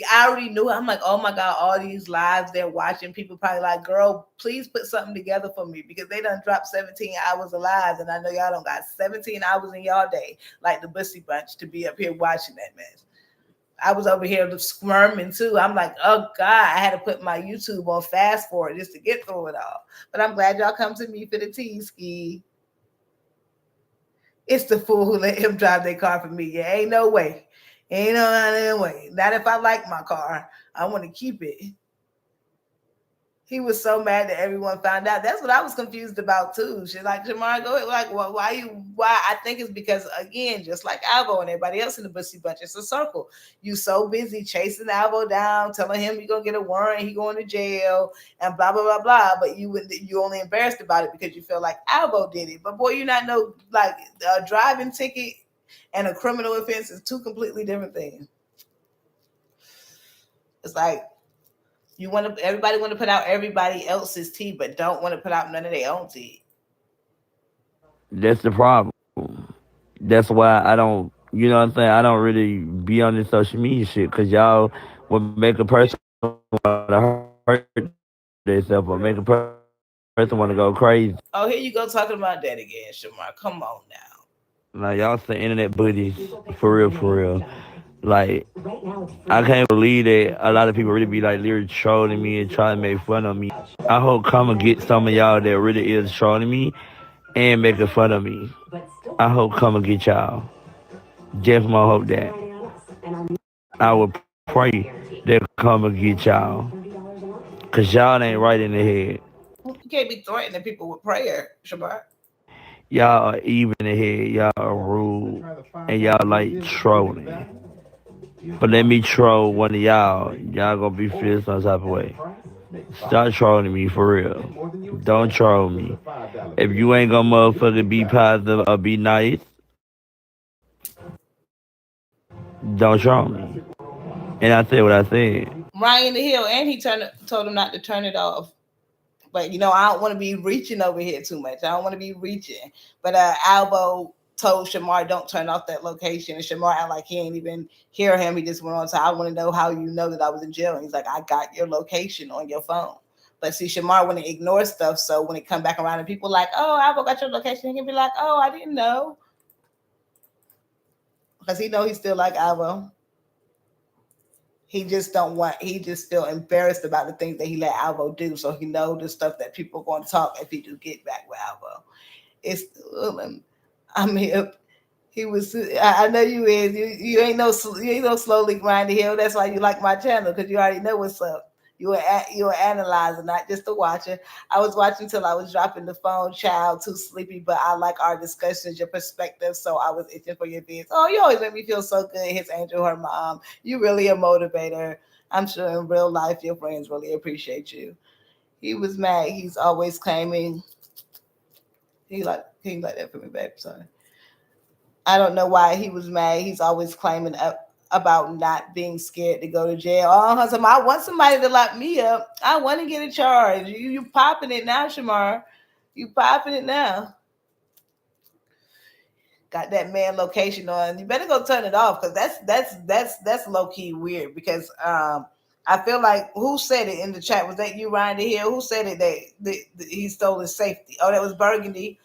I already knew. I'm like, oh my God, all these lives they're watching. People probably like, girl, please put something together for me, because they done dropped 17 hours of lives, and I know y'all don't got 17 hours in y'all day like the Bussy Bunch to be up here watching that mess. I was over here squirming too. I'm like, oh God, I had to put my YouTube on fast forward just to get through it all. But I'm glad y'all come to me for the tea, Ski. It's the fool who let him drive their car for me. Yeah, ain't no way. Ain't no way. Not if I like my car. I want to keep it. He was so mad that everyone found out. That's what I was confused about too. She's like, Shamar, go ahead. Like, well, why? I think it's because, again, just like Alvo and everybody else in the Bussy Bunch, it's a circle. You so busy chasing Alvo down, telling him you're going to get a warrant, he going to jail, and blah, blah, blah, blah. But you only embarrassed about it because you feel like Alvo did it. But boy, you not know, like, a driving ticket and a criminal offense is two completely different things. It's like, everybody want to put out everybody else's tea, but don't want to put out none of their own tea. That's the problem. That's why I don't, you know what I'm saying? I don't really be on this social media shit because y'all will make a person want to hurt themselves or make a person want to go crazy. Oh, here you go talking about that again, Shamar. Come on now. Like, y'all some internet buddies, for real, for real. Like, I can't believe that a lot of people really be like literally trolling me and trying to make fun of me. I hope come and get some of y'all that really is trolling me and making fun of me. I hope come and get y'all. Just more hope that. I would pray that come and get y'all. Cause y'all ain't right in the head. You can't be threatening people with prayer, Shamar. Y'all are even in the head. Y'all are rude. And y'all like trolling. But let me troll one of y'all. Y'all gonna be feeling some type of way. Stop trolling me for real. Don't troll me. If you ain't gonna motherfucker be positive or be nice, don't troll me. And I said what I said. Ryan the Hill, and he told him not to turn it off. But, you know, I don't want to be reaching over here too much. I don't want to be reaching. But Alvo told Shamar, don't turn off that location. And Shamar act like he ain't even hear him. He just went on to, I want to know how you know that I was in jail. And he's like, I got your location on your phone. But see, Shamar want to ignore stuff. So when it come back around and people like, oh, Alvo got your location, he can be like, oh, I didn't know. Because he know he's still like Alvo. He just feel embarrassed about the things that he let Alvo do. So he know the stuff that people are going to talk if he do get back with Alvo. I'm here. He was. I know you is. You ain't no slowly grinding hill. That's why you like my channel, because you already know what's up. You were analyzing, not just a watcher. I was watching till I was dropping the phone, child, too sleepy. But I like our discussions, your perspective. So I was itching for your vids. Oh, you always make me feel so good. His angel, her mom. You really a motivator. I'm sure in real life your friends really appreciate you. He was mad. He's always claiming. He like that for me, babe. Sorry. I don't know why he was mad. He's always claiming about not being scared to go to jail. Oh, so I want somebody to lock me up. I want to get a charge. You popping it now, Shamar. You popping it now. Got that man location on. You better go turn it off, because that's low key weird. Because I feel like, who said it in the chat? Was that you, Ryan the Hill? Who said it that he stole his safety? Oh, that was Burgundy.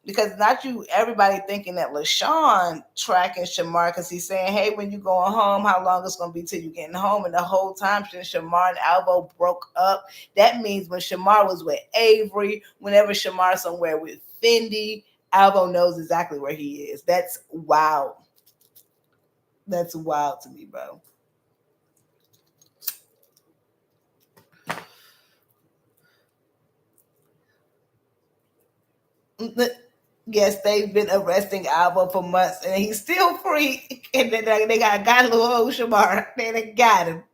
Because not you, everybody thinking that LaShawn tracking Shamar, because he's saying, hey, when you going home, how long it's going to be till you getting home? And the whole time since Shamar and Alvo broke up, that means when Shamar was with Avery, whenever Shamar somewhere with Fendi, Alvo knows exactly where he is. That's wild. That's wild to me, bro. Yes, they've been arresting Alvo for months, and he's still free. And then they got little old Shamar. They got him.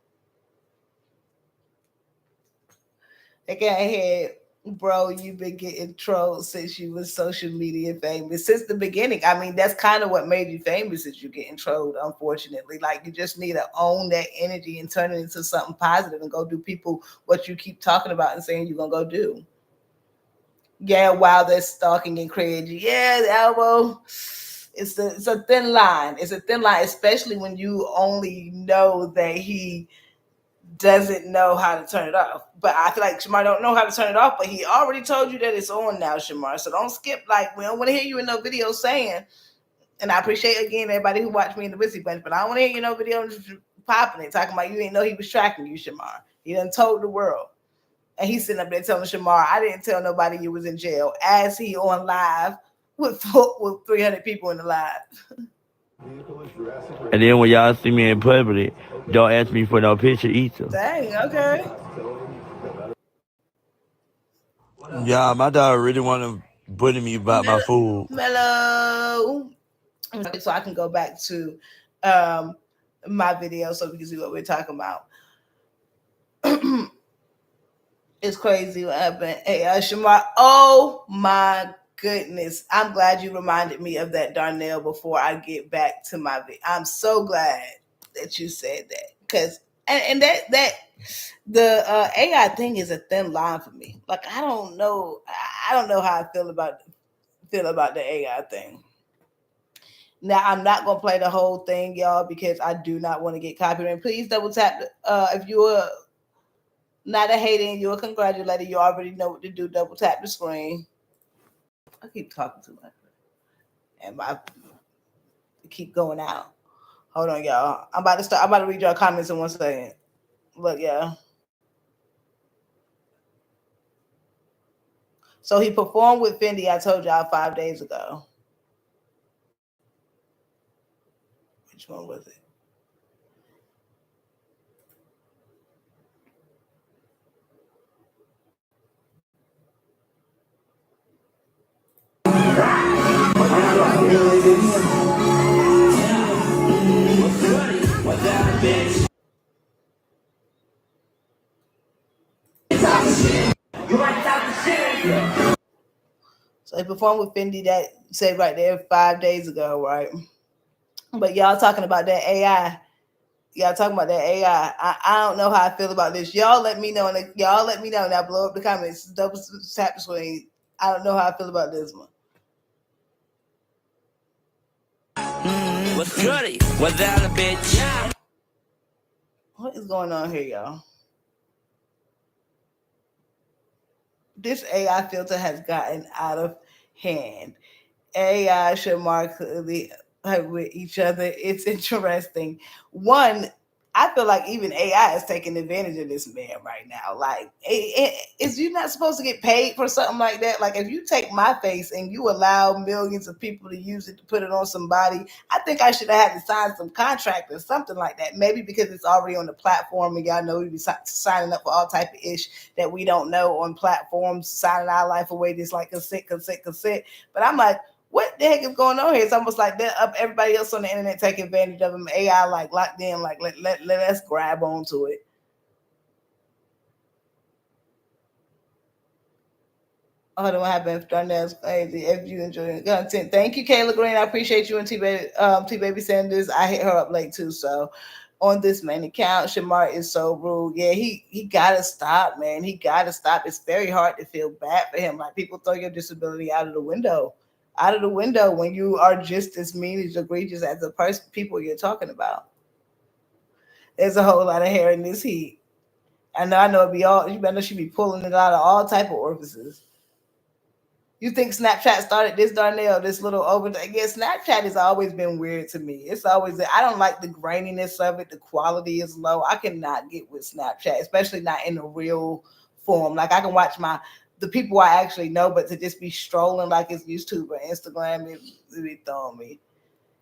They got ahead, bro. You've been getting trolled since you was social media famous, since the beginning. I mean, that's kind of what made you famous, is you getting trolled. Unfortunately, like, you just need to own that energy and turn it into something positive and go do people what you keep talking about and saying you're gonna go do. Yeah, while they're stalking and crazy. Yeah, Alvo. It's a thin line. It's a thin line, especially when you only know that he doesn't know how to turn it off. But I feel like Shamar don't know how to turn it off, but he already told you that it's on now, Shamar. So don't skip. Like, we don't want to hear you in no video saying, and I appreciate, again, everybody who watched me in the Busy Bunch, but I don't want to hear you in no video popping it, talking about you ain't know he was tracking you, Shamar. He done told the world. And he's sitting up there telling Shamar, I didn't tell nobody you was in jail, as he on live with 300 people in the live. And then when y'all see me in public, don't ask me for no picture either. Dang, okay. Yeah, my dog really want to bully me about my food. Mellow. So I can go back to my video so we can see what we're talking about. It's crazy what happened. Hey, Shamar. Oh my goodness. I'm glad you reminded me of that, Darnell, before I get back to my video. I'm so glad that you said that. Because and that the AI thing is a thin line for me. Like I don't know how I feel about the AI thing. Now I'm not gonna play the whole thing, y'all, because I do not want to get copyrighted. Please double tap if you are not a hater and you're a congratulator, you already know what to do. Double tap the screen. I keep talking too much. And I keep going out. Hold on, y'all. I'm about to read your comments in 1 second. Look, yeah. So he performed with Fendi, I told y'all 5 days ago. Which one was it? So he performed with Fendi that said right there 5 days ago, right? But y'all talking about that AI. Y'all talking about that AI. I don't know how I feel about this. Y'all let me know. Y'all let me know. Now blow up the comments. Double tap the screen. I don't know how I feel about this one. What's goody? What's that, a bitch? Yeah. What is going on here, y'all? This AI filter has gotten out of hand. AI should mark with each other. It's interesting. One, I feel like even AI is taking advantage of this man right now. Like, is you not supposed to get paid for something like that? Like, if you take my face and you allow millions of people to use it to put it on somebody, I think I should have had to sign some contract or something like that. Maybe because it's already on the platform, and y'all know we be signing up for all type of ish that we don't know on platforms, signing our life away just like consent. But I'm like, what the heck is going on here? It's almost like they're up everybody else on the internet taking advantage of them. AI like locked in, like let us grab onto it. Oh, what happened? Darnell's crazy. If you enjoy the content, thank you, Kayla Green. I appreciate you and T Baby Sanders. I hit her up late too, so on this main account, Shamar is so rude. Yeah, he gotta stop, man. He gotta stop. It's very hard to feel bad for him. Like people throw your disability out of the window when you are just as mean as egregious as the people you're talking about. There's a whole lot of hair in this heat. I know it'd be all you better should be pulling it out of all type of orifices. You think Snapchat started this, Darnell, this little overthink? Yeah, Snapchat has always been weird to me. It's always, I don't like the graininess of it. The quality is low. I cannot get with Snapchat, especially not in the real form. Like I can watch the people I actually know, but to just be strolling like it's YouTube or Instagram, it be throwing me.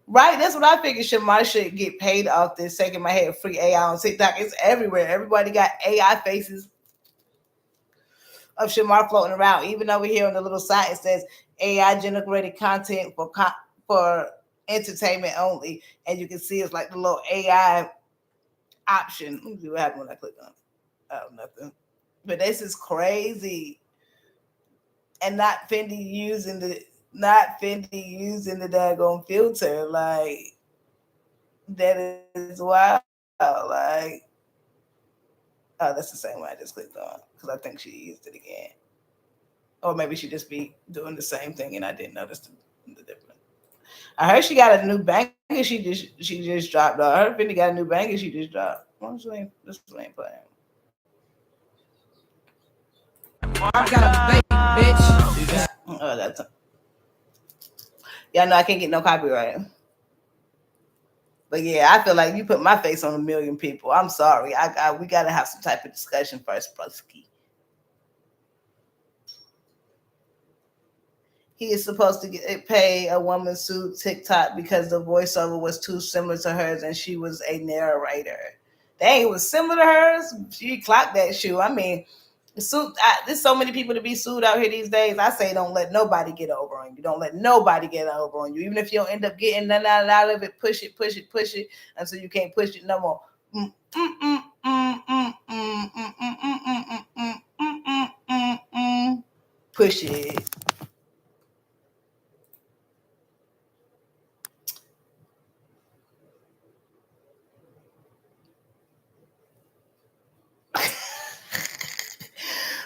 Right, that's what I figured. Shamar should get paid off this. Shaking my head, free AI on TikTok. It's everywhere. Everybody got AI faces of Shamar floating around. Even over here on the little site, it says AI generated content for entertainment only, and you can see it's like the little AI option. Let me see what happened when I click on it. Oh, nothing. But this is crazy, and not Fendi using the daggone filter. Like that is wild. Like, oh, that's the same one I just clicked on because I think she used it again. Or maybe she just be doing the same thing and I didn't notice the difference. I heard she got a new banger she just dropped. I heard Fendi got a new banger she just dropped. This ain't playing. I got a baby, bitch. Oh, that's yeah, no, I can't get no copyright. But yeah, I feel like you put my face on a million people. I'm sorry. We gotta have some type of discussion first, Brusky. He is supposed to pay a woman sued TikTok because the voiceover was too similar to hers and she was a narrator. Dang, it was similar to hers. She clocked that shoe. I mean, There's so many people to be sued out here these days. I say don't let nobody get over on you. Don't let nobody get over on you. Even if you don't end up getting nothing out of it, push it until you can't push it no more. Push it.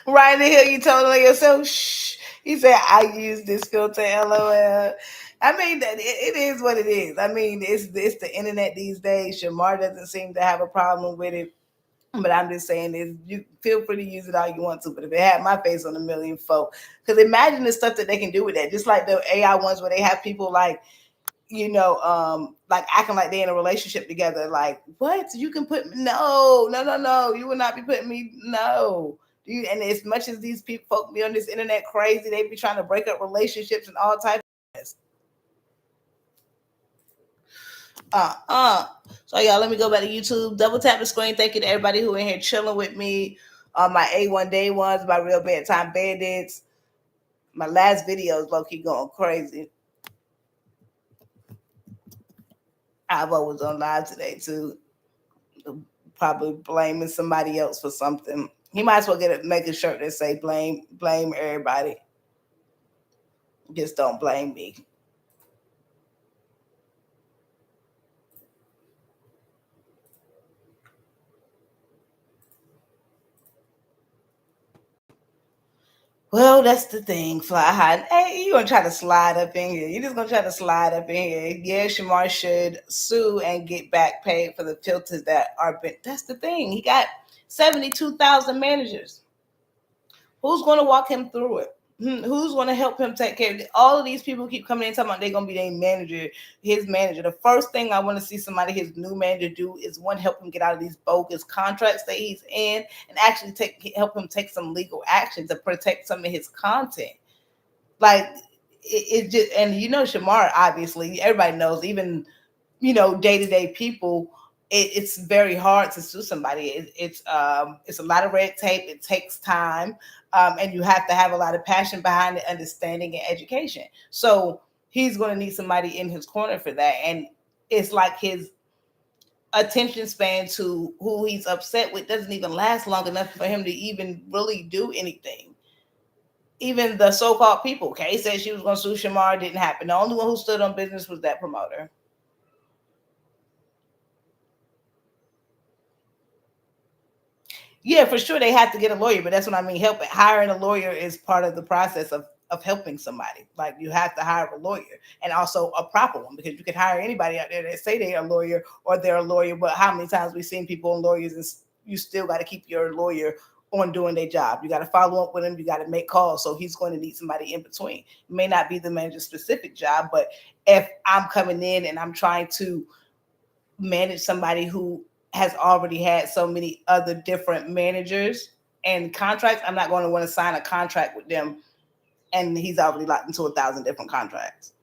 Right in the hill, you told on yourself, shh. He said, I use this filter, LOL. I mean, it is what it is. I mean, it's the internet these days. Shamar doesn't seem to have a problem with it. But I'm just saying is you feel free to use it all you want to. But if it had my face on a million folk, because imagine the stuff that they can do with that. Just like the AI ones where they have people like, like acting like they're in a relationship together. Like, what? You can put no. You will not be putting me and as much as these people folk be on this internet crazy, they be trying to break up relationships and all types of So y'all, let me go back to YouTube. Double tap the screen. Thank you to everybody who in here chilling with me on my A1 day ones, my real bedtime bandits. My last videos low key going crazy. Alvo was on live today too. Probably blaming somebody else for something. He might as well make a shirt that say blame everybody. Just don't blame me. Well, that's the thing, Fly High. Hey, you gonna try to slide up in here. You just gonna try to slide up in here. Yeah, Shamar should sue and get back paid for the filters that are been. That's the thing. He got 72,000 managers. Who's gonna walk him through it? Who's going to help him take care of it? All of these people keep coming in talking about they're going to be their manager, his manager. The first thing I want to see somebody, his new manager, do is one, help him get out of these bogus contracts that he's in and actually help him take some legal action to protect some of his content. Like it just, and Shamar, obviously, everybody knows, even, day-to-day people, it's very hard to sue somebody. It's a lot of red tape. It takes time. And you have to have a lot of passion behind it, understanding, and education. So he's going to need somebody in his corner for that. And it's like his attention span to who he's upset with doesn't even last long enough for him to even really do anything. Even the so-called people, Kay said she was going to sue Shamar, didn't happen. The only one who stood on business was that promoter. Yeah, for sure they have to get a lawyer, but that's what I mean. Hiring a lawyer is part of the process of helping somebody. Like, you have to hire a lawyer, and also a proper one, because you can hire anybody out there that say they're a lawyer or they're a lawyer, but how many times we've seen people and lawyers, and you still got to keep your lawyer on doing their job. You got to follow up with him. You got to make calls. So he's going to need somebody in between. It may not be the manager's specific job, but if I'm coming in and I'm trying to manage somebody who has already had so many other different managers and contracts, I'm not going to want to sign a contract with them and he's already locked into 1,000 different contracts.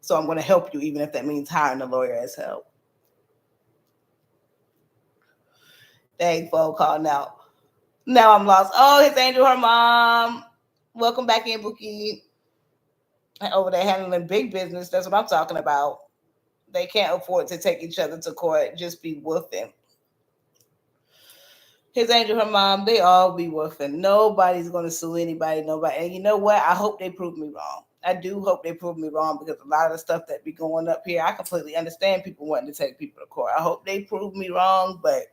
So I'm going to help you, even if that means hiring a lawyer as help. Dang, phone call now. Now I'm lost. Oh, it's Angel, her mom. Welcome back in, Bookie. Over there handling big business. That's what I'm talking about. They can't afford to take each other to court. Just be woofing. His Angel, her mom, they all be woofing. Nobody's going to sue anybody, nobody. And you know what? I hope they prove me wrong. I do hope they prove me wrong, because a lot of the stuff that be going up here, I completely understand people wanting to take people to court. I hope they prove me wrong, but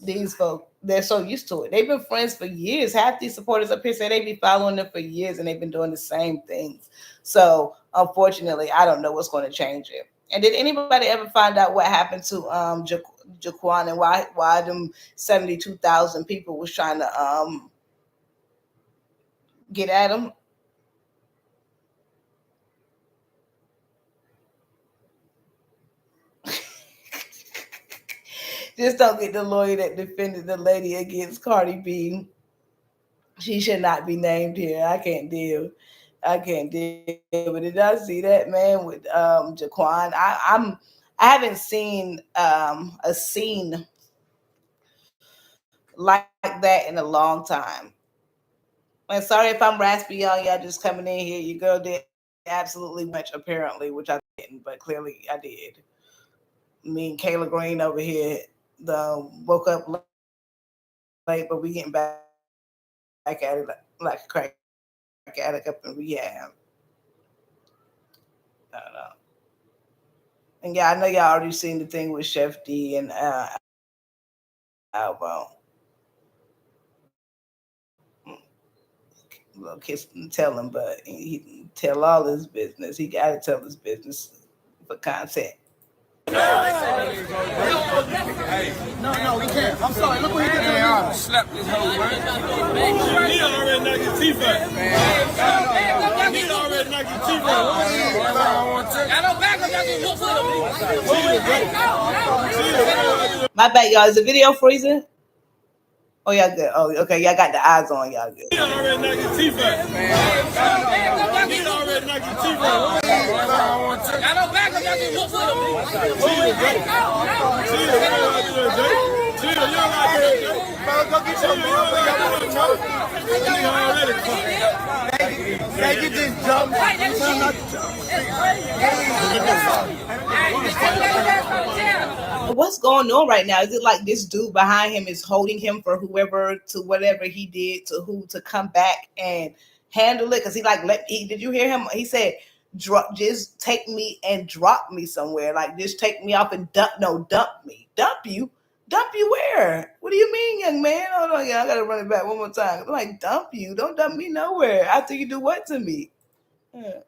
these folks, they're so used to it. They've been friends for years. Half these supporters up here say they be following them for years and they've been doing the same things. So unfortunately, I don't know what's going to change it. And did anybody ever find out what happened to Jaquan and why them 72,000 people was trying to get at him? Just don't get the lawyer that defended the lady against Cardi B. She should not be named here. I can't deal. But did I see that, man, with Jaquan? I haven't seen a scene like that in a long time. And sorry if I'm raspy, y'all just coming in here. Your girl did absolutely much, apparently, which I didn't, but clearly I did. Me and Kayla Green over here woke up late, but we getting back at it like a crack addict up in rehab. I don't know. And yeah, I know y'all already seen the thing with Chef D and Alvo. Little kiss and tell him, but he tell all his business. He got to tell his business for content. No, we can't. I'm sorry. Look what he did to me. Slap this whole word. He already knocked his teeth out. He already knocked his teeth out. My bad, y'all. Is the video freezing? Oh, y'all good. Oh, okay. Y'all got the eyes on. Y'all good. He already knocked his teeth out. He already knocked his teeth out. They just jump. What's going on right now? Is it like this dude behind him is holding him for whoever to whatever he did to who to come back and handle it? Because he like did you hear him? He said, just take me and drop me somewhere. Like just take me off and dump me. Dump you? Dump you where? What do you mean, young man? Hold on, yeah, I gotta run it back one more time. I'm like, dump you? Don't dump me nowhere. After you do what to me? Yeah.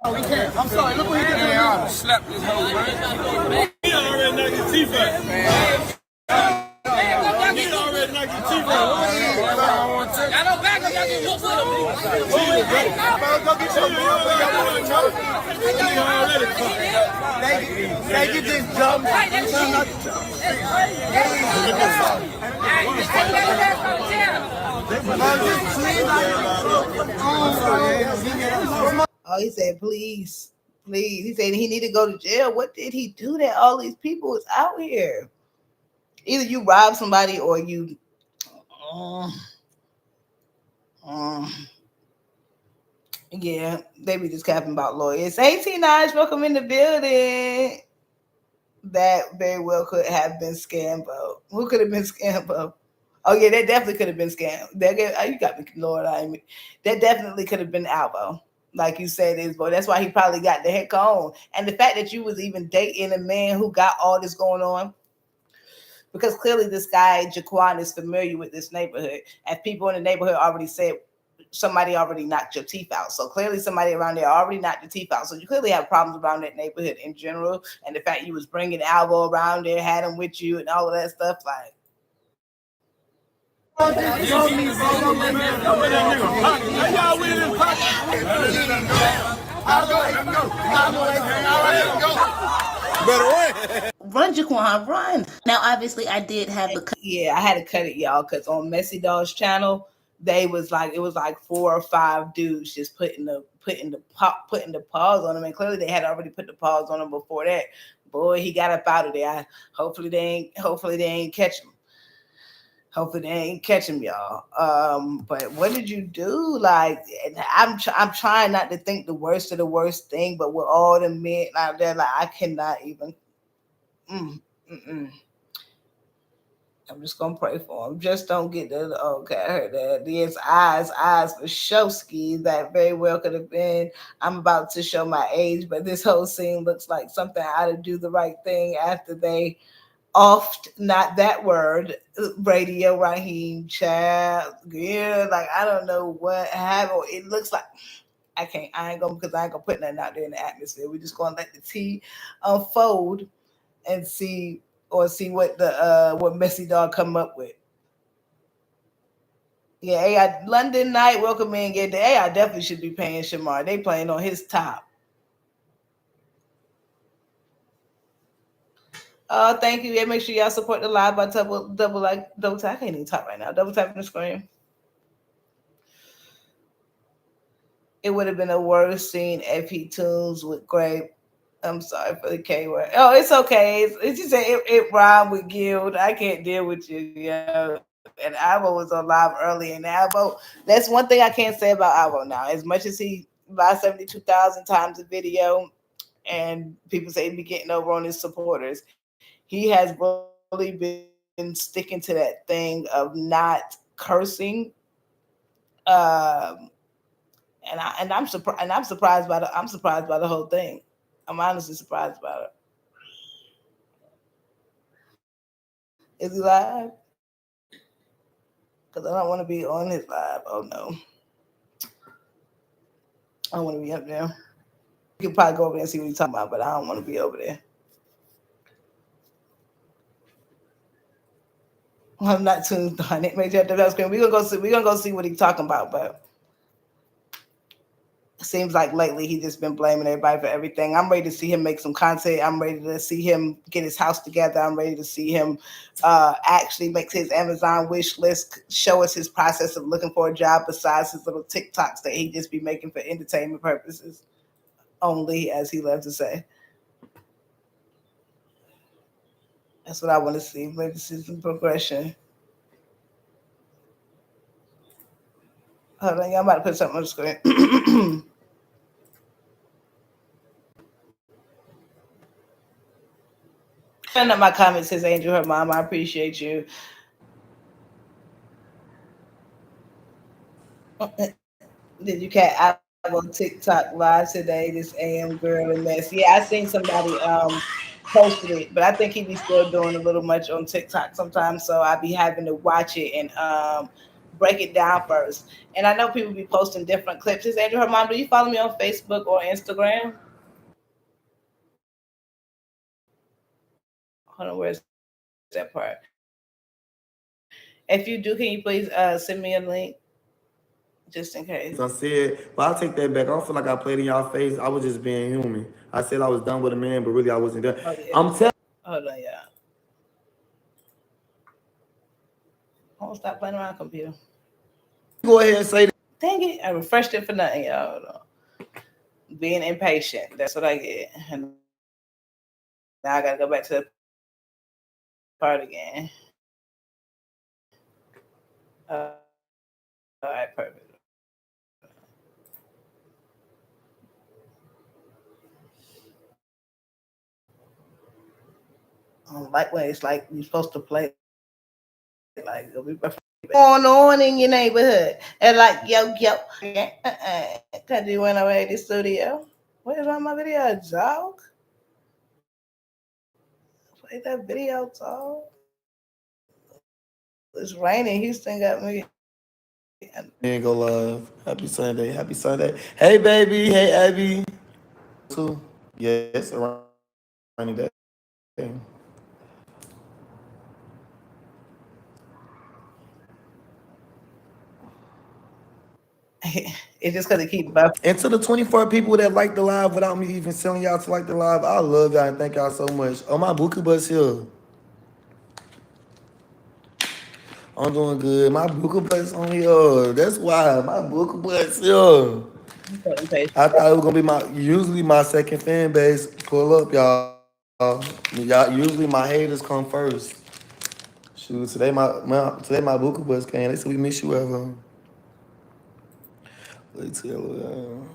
Oh, we can't. I'm sorry. Look what he did to me. Slap this whole word. He already knocked his teeth out. He already knocked his teeth out. They can just jump. Oh, he said, please. He said he need to go to jail. What did he do that all these people is out here? Either you rob somebody or you... yeah, they be just capping about lawyers. 18 Nines, welcome in the building. That very well could have been Scambo. Who could have been Scambo? Oh, yeah, that definitely could have been Scam. You got me, Lord. That definitely could have been Alvo. Like you said, boy. That's why he probably got the heck on. And the fact that you was even dating a man who got all this going on, because clearly this guy, Jaquan, is familiar with this neighborhood. And people in the neighborhood already said somebody already knocked your teeth out. So clearly somebody around there already knocked your teeth out. So you clearly have problems around that neighborhood in general. And the fact you was bringing Alvo around there, had him with you and all of that stuff, like. Run, Jaquan, run. Now, obviously, I did have the cut. Yeah, I had to cut it, y'all, because on Messy Dog's channel, it was like 4 or 5 dudes just putting the pause on him, and clearly they had already put the pause on him before that. Boy, he got up out of there. Hopefully they ain't catch him. Hopefully they ain't catch him, y'all. But what did you do? Like, I'm trying not to think the worst of the worst thing, but with all the men out there, like I cannot even. I'm just gonna pray for him. Just don't get the okay. I heard that. Yes, eyes for Showski. That very well could have been. I'm about to show my age, but this whole scene looks like something out of Do the Right Thing after they offed not that word radio Raheem child. Yeah, like I don't know what happened. It looks like I ain't gonna put nothing out there in the atmosphere. We're just gonna let the tea unfold and see what Messy Dog come up with. Yeah, AI London Night, welcome in. Yeah, the AI definitely should be paying Shamar. They playing on his top. Thank you. Yeah, make sure y'all support the live by double tap. I can't even talk right now. Double tapping the screen. It would have been a worse scene if he tunes with Grape. I'm sorry for the K word. Oh, it's okay. It's just it rhymed with Guild. I can't deal with you. Yeah. And Alvo was on live early, and Alvo, that's one thing I can't say about Alvo now. As much as he buys 72,000 times a video, and people say he be getting over on his supporters, he has really been sticking to that thing of not cursing. I'm surprised. And I'm surprised by the whole thing. I'm honestly surprised about it. Is he live? Because I don't want to be on his live. Oh no, I don't want to be up there. You can probably go over there and see what he's talking about, but I don't want to be over there. I'm not tuned on it. Make sure the screen. We're gonna go see what he's talking about, but it seems like lately he's just been blaming everybody for everything. I'm ready to see him make some content. I'm ready to see him get his house together. I'm ready to see him actually make his Amazon wish list, show us his process of looking for a job besides his little TikToks that he just be making for entertainment purposes only, as he loves to say. That's what I want to see. Maybe see some progression. Hold on, y'all about to put something on the screen. Send up my comments, says Angel, her mom. I appreciate you. Did you catch on TikTok live today? This AM girl and mess. Yeah, I seen somebody posted it, but I think he be still doing a little much on TikTok sometimes, so I be having to watch it and break it down first. And I know people be posting different clips. Is Andrew her mom? Do you follow me on Facebook or Instagram? Hold on, where's that part? If you do, can you please send me a link? Just in case. I said, but I'll take that back. I don't feel like I played in y'all face. I was just being human. I said I was done with a man, but really I wasn't done. Oh, yeah. I'm telling. Hold on, yeah. I won't stop playing around, computer. Go ahead and say that. Dang it, I refreshed it for nothing, y'all. Hold on. Being impatient, that's what I get. And now I gotta go back to the part again. All right, perfect. I don't like when it's like you're supposed to play like going on in your neighborhood and like yo cause you went away to the studio. What is on my video, dog? Play that video, dog. It's raining. Houston got me. And go live. Happy Sunday. Happy Sunday. Hey baby. Hey Abby. Too. Yes, a rainy day. It's just because it keeps buffing. And to the 24 people that like the live without me even telling y'all to like the live, I love y'all and thank y'all so much. Oh, my Buku bus here. I'm doing good. My Buku bus on here. That's why. My Buku bus here. I thought it was going to be usually my second fan base. Pull up, y'all. Usually my haters come first. Shoot, today my Buku bus came. They said we miss you ever. Let's tell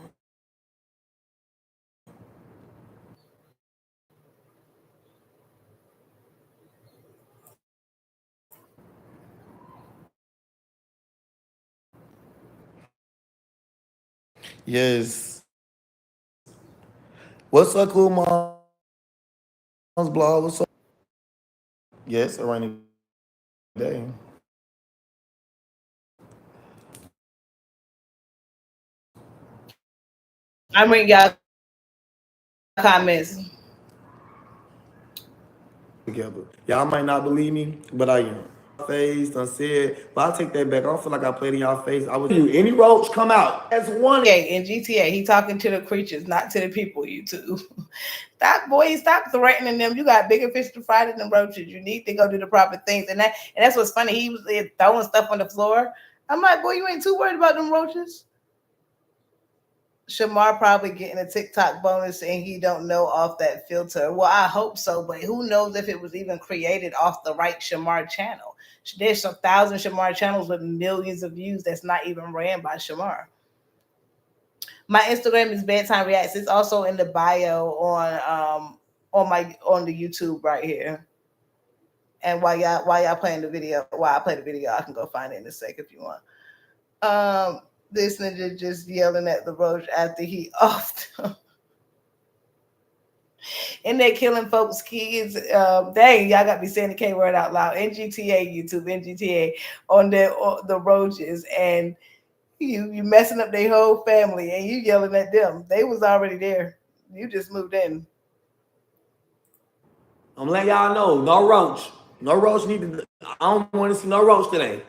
Yes. What's up, cool mom's blog? What's up? Yes, a rainy day. I'm reading y'all comments. Together. Y'all might not believe me, but I am. Face, I said, but I'll take that back. I don't feel like I played in y'all face. I was any roach come out. That's one. Yeah, in GTA, he talking to the creatures, not to the people. You too. Stop threatening them. You got bigger fish to fry than them roaches. You need to go do the proper things, and that's what's funny. He was throwing stuff on the floor. I'm like, boy, you ain't too worried about them roaches. Shamar probably getting a TikTok bonus and he don't know off that filter. Well, I hope so, but who knows if it was even created off the right Shamar channel. There's some thousand Shamar channels with millions of views that's not even ran by Shamar. My Instagram is Bedtime Reacts. It's also in the bio on the YouTube right here. And while y'all playing the video, while I play the video, I can go find it in a sec if you want. This ninja just yelling at the roach after he offed him. And they're killing folks' kids. Dang, y'all got me saying the K word out loud. NGTA YouTube, NGTA on the roaches, and you messing up their whole family, and you yelling at them. They was already there. You just moved in. I'm letting y'all know, no roach. No roach needed. I don't want to see no roach today.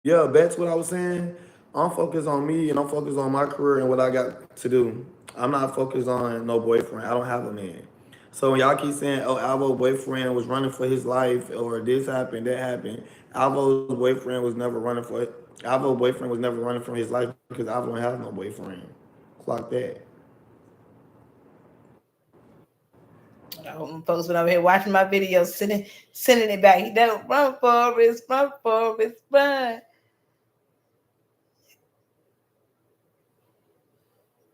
Yeah, that's what I was saying. I'm focused on me and I'm focused on my career and what I got to do. I'm not focused on no boyfriend. I don't have a man. So when y'all keep saying, oh, Alvo's boyfriend was running for his life or this happened, that happened. Alvo's boyfriend was never running for Alvo's boyfriend was never running from his life because Alvo don't have no boyfriend. Clock that. Folks been over here watching my videos, sending it back. He don't run, Forrest, run, Forrest, run.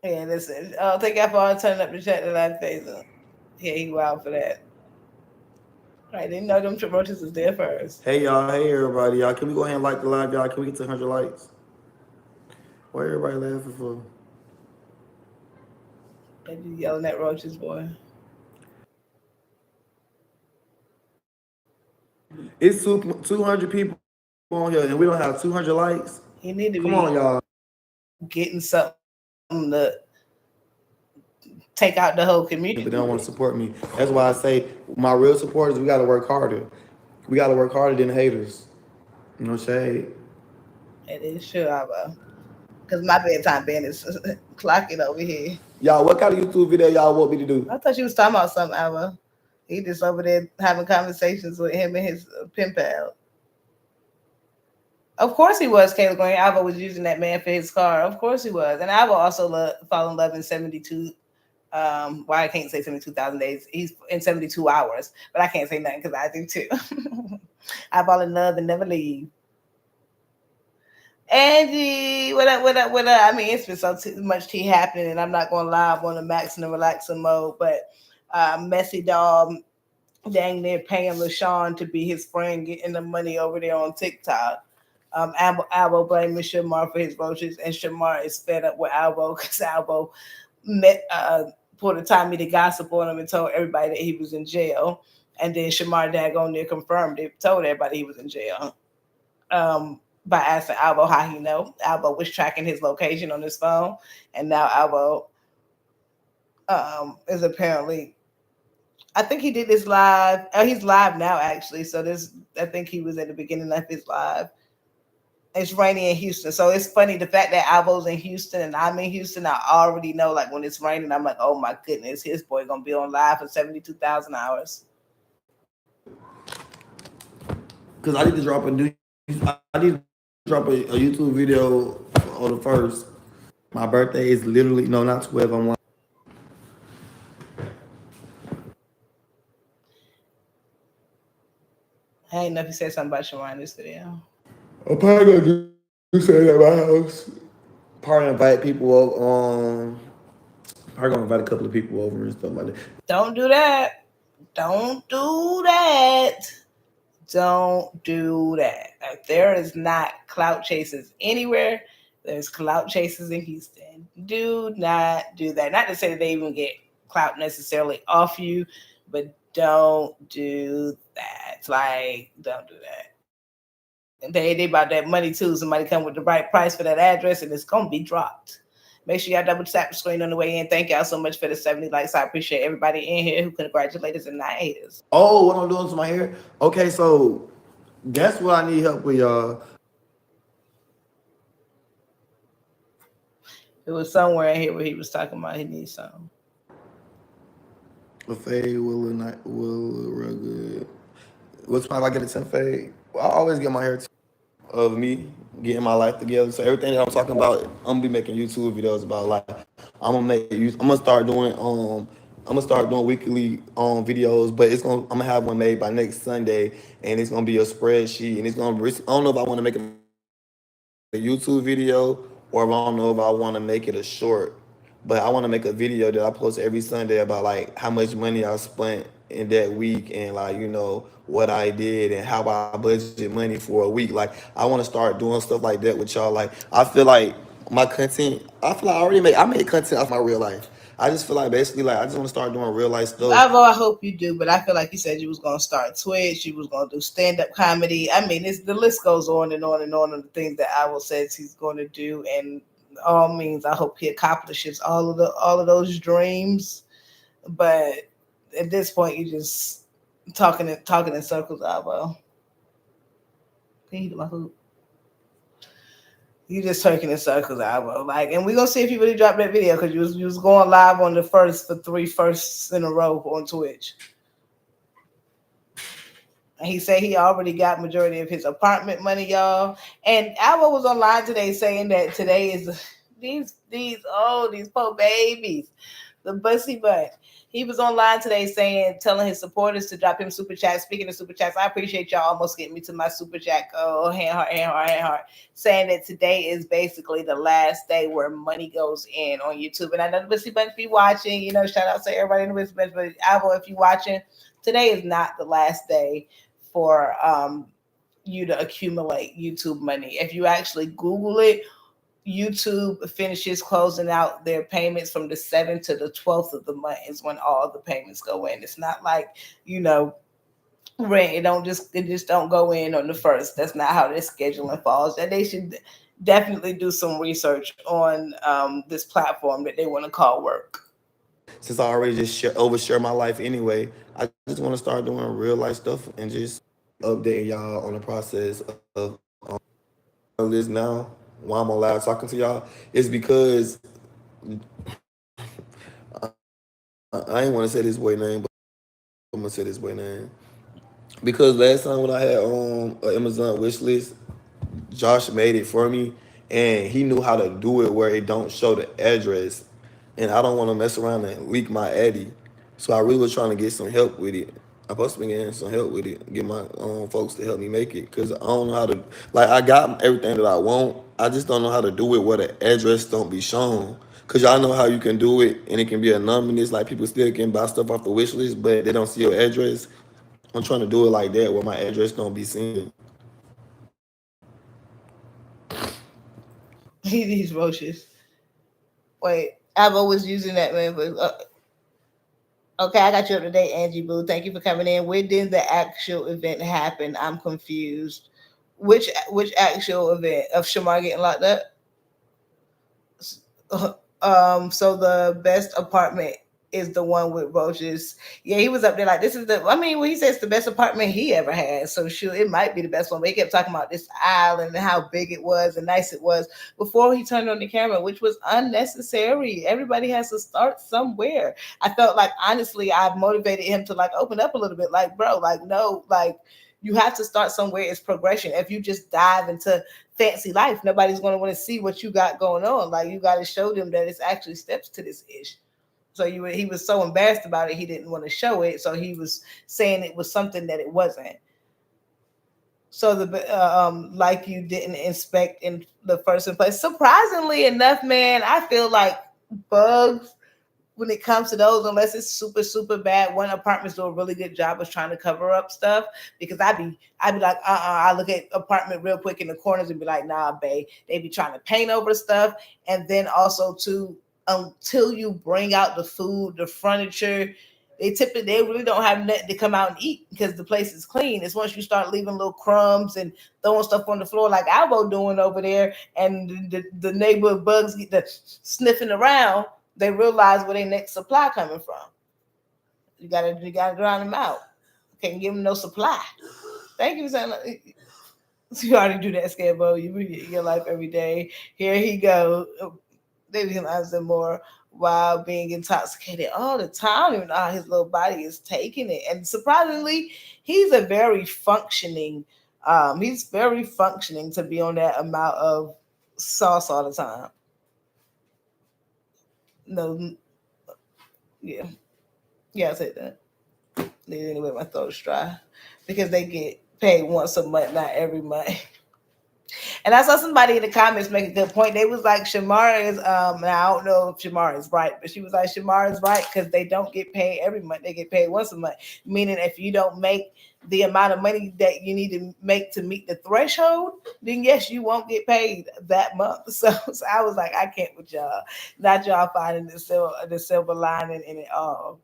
Yeah, listen. Oh, thank y'all for all turning up the chat that I face. Yeah, he wild for that. I didn't know them roaches was there first. Hey y'all, hey everybody, y'all. Can we go ahead and like the live, y'all? Can we get to 100 likes? Why everybody laughing for? They be yelling at roaches, boy. It's 200 people on here, and we don't have 200 likes. You need to come on, y'all. Getting something to take out the whole community. But they don't want to support me. That's why I say my real supporters, we got to work harder. We got to work harder than haters. No shade. It is true, Alvo. Because my bedtime band is clocking over here. Y'all, what kind of YouTube video y'all want me to do? I thought you was talking about something, Alvo. He just over there having conversations with him and his pen pal. Of course he was, Kayla Green. Alvo was using that man for his car. Of course he was. And Alvo also fall in love in 72. Why I can't say 72,000 days. He's in 72 hours. But I can't say nothing because I do too. I fall in love and never leave. Angie, what up, what up, what up? I mean, it's been so much tea happening, and I'm not going live on the max and the relaxing mode, but Messy Dog dang near paying LaShawn to be his friend, getting the money over there on TikTok. Alvo blaming Shamar for his roaches, and Shamar is fed up with Alvo because Alvo pulled a Tommy to gossip on him and told everybody that he was in jail. And then Shamar daggone there confirmed it, told everybody he was in jail. By asking Alvo how he know. Alvo was tracking his location on his phone, and now Alvo is apparently, I think he did this live. Oh, he's live now actually. So I think he was at the beginning of his live. It's rainy in Houston, so it's funny the fact that Alvo's in Houston and I'm in Houston. I already know, like when it's raining, I'm like, oh my goodness, his boy gonna be on live for 72,000 hours. Because I need to drop a YouTube video on the 1st. My birthday is literally, no, not 12. I'm 1. I ain't know if you said something about Shamar in this video. I'm probably going to do something at my house. Probably invite people over. Probably going to invite a couple of people over and stuff like that. Don't do that. Don't do that. Don't do that. There is not clout chasers anywhere. There's clout chasers in Houston. Do not do that. Not to say that they even get clout necessarily off you, but don't do that. Like, don't do that. And they about that money too. Somebody come with the right price for that address and it's gonna be dropped. Make sure y'all double tap the screen on the way in. Thank y'all so much for the 70 likes. I appreciate everybody in here who congratulate us and not haters. Oh, what I'm doing to my hair? Okay, so that's what I need help with, y'all. It was somewhere in here where he was talking about he needs something. A fade will look real good. What's my, if I get a 10 fade? Well, I always get my hair of me. getting my life together. So everything that I'm talking about, I'm gonna be making YouTube videos about. Like I'm gonna start doing weekly videos, but I'm gonna have one made by next Sunday, and it's gonna be a spreadsheet, and I don't know if I want to make it a YouTube video or if I don't know if I want to make it a short. But I want to make a video that I post every Sunday about like how much money I spent in that week and like what I did and how I budget money for a week. Like I want to start doing stuff like that with y'all. Like I feel like my content. I feel like I made content off my real life. I just feel like basically like I just want to start doing real life stuff. I hope you do, but I feel like you said you was gonna start Twitch, you was gonna do stand up comedy. I mean, the list goes on and on and on of the things that Alvo says he's going to do, and all means, I hope he accomplishes all of those dreams. But at this point, you just talking in circles, Alvo. Can you do my food? You just talking in circles, Alvo. Like, and we're gonna see if you really drop that video because you was going live on the first for 3 firsts in a row on Twitch. And he said he already got majority of his apartment money, y'all. And Alvo was online today saying that today is these poor babies, the bussy butt. He was online today telling his supporters to drop him super chat. Speaking of super chats, I appreciate y'all almost getting me to my super chat. Oh, hand heart. Saying that today is basically the last day where money goes in on YouTube. And I know the Bussy Bunch be watching. Shout out to everybody in the Bussy Bunch. But Alvo, if you're watching, today is not the last day for you to accumulate YouTube money. If you actually Google it, YouTube finishes closing out their payments from the 7th to the 12th of the month is when all the payments go in. It's not like, rent. It just don't go in on the 1st. That's not how their scheduling falls. And they should definitely do some research on this platform that they want to call work. Since I already just overshare my life anyway, I just want to start doing real life stuff and just updating y'all on the process of this now. Why I'm alive talking to y'all is because I ain't want to say this boy name, but I'm gonna say this boy name because last time when I had an Amazon wish list, Josh made it for me, and he knew how to do it where it don't show the address, and I don't want to mess around and leak my addy, so I really was trying to get some help with it. I'm supposed to be getting some help with it, get my folks to help me make it, because I don't know how to, like, I got everything that I want, I just don't know how to do it where the address don't be shown. Because y'all know how you can do it, and it can be anonymous, like people still can buy stuff off the wish list, but they don't see your address. I'm trying to do it like that, where my address don't be seen. These roaches. Wait, Alvo was using that, man. But, okay, I got you up to date, Angie Boo. Thank you for coming in. Where did the actual event happen? I'm confused. Which actual event of Shamar getting locked up? So the best apartment is the one with roaches. Yeah, he was up there like, this is when he says it's the best apartment he ever had. So shoot, it might be the best one. But he kept talking about this island and how big it was and nice it was before he turned on the camera, which was unnecessary. Everybody has to start somewhere. I felt like, honestly, I motivated him to like open up a little bit. Like, bro, like, no, like, you have to start somewhere. It's progression. If you just dive into fancy life, nobody's going to want to see what you got going on. Like, you got to show them that it's actually steps to this ish. So he was so embarrassed about it, he didn't want to show it. So he was saying it was something that it wasn't. So like you didn't inspect in the first place. Surprisingly enough, man, I feel like bugs, when it comes to those, unless it's super, super bad, one apartments do a really good job of trying to cover up stuff. Because I'd be like, I look at apartment real quick in the corners and be like, nah, babe. They be trying to paint over stuff. And then also too, until you bring out the food, the furniture, they really don't have nothing to come out and eat because the place is clean. It's once you start leaving little crumbs and throwing stuff on the floor like Alvo doing over there, and the neighborhood bugs get the sniffing around, they realize where their next supply coming from. You gotta drown them out. Can't give them no supply. Thank you for saying. You already do that, Scabo. You read your life every day. Here he go. They can answer more while being intoxicated all the time. Even though his little body is taking it, and surprisingly, he's a very functioning He's very functioning to be on that amount of sauce all the time. No, yeah, yeah, I say that. Anyway, my throat's dry because they get paid once a month, not every month. And I saw somebody in the comments make a good point. They was like, Shamar is, and I don't know if Shamar is right, but she was like, Shamar is right because they don't get paid every month. They get paid once a month. Meaning if you don't make the amount of money that you need to make to meet the threshold, then yes, you won't get paid that month. So I was like, I can't with y'all. Not y'all finding the silver lining in it all.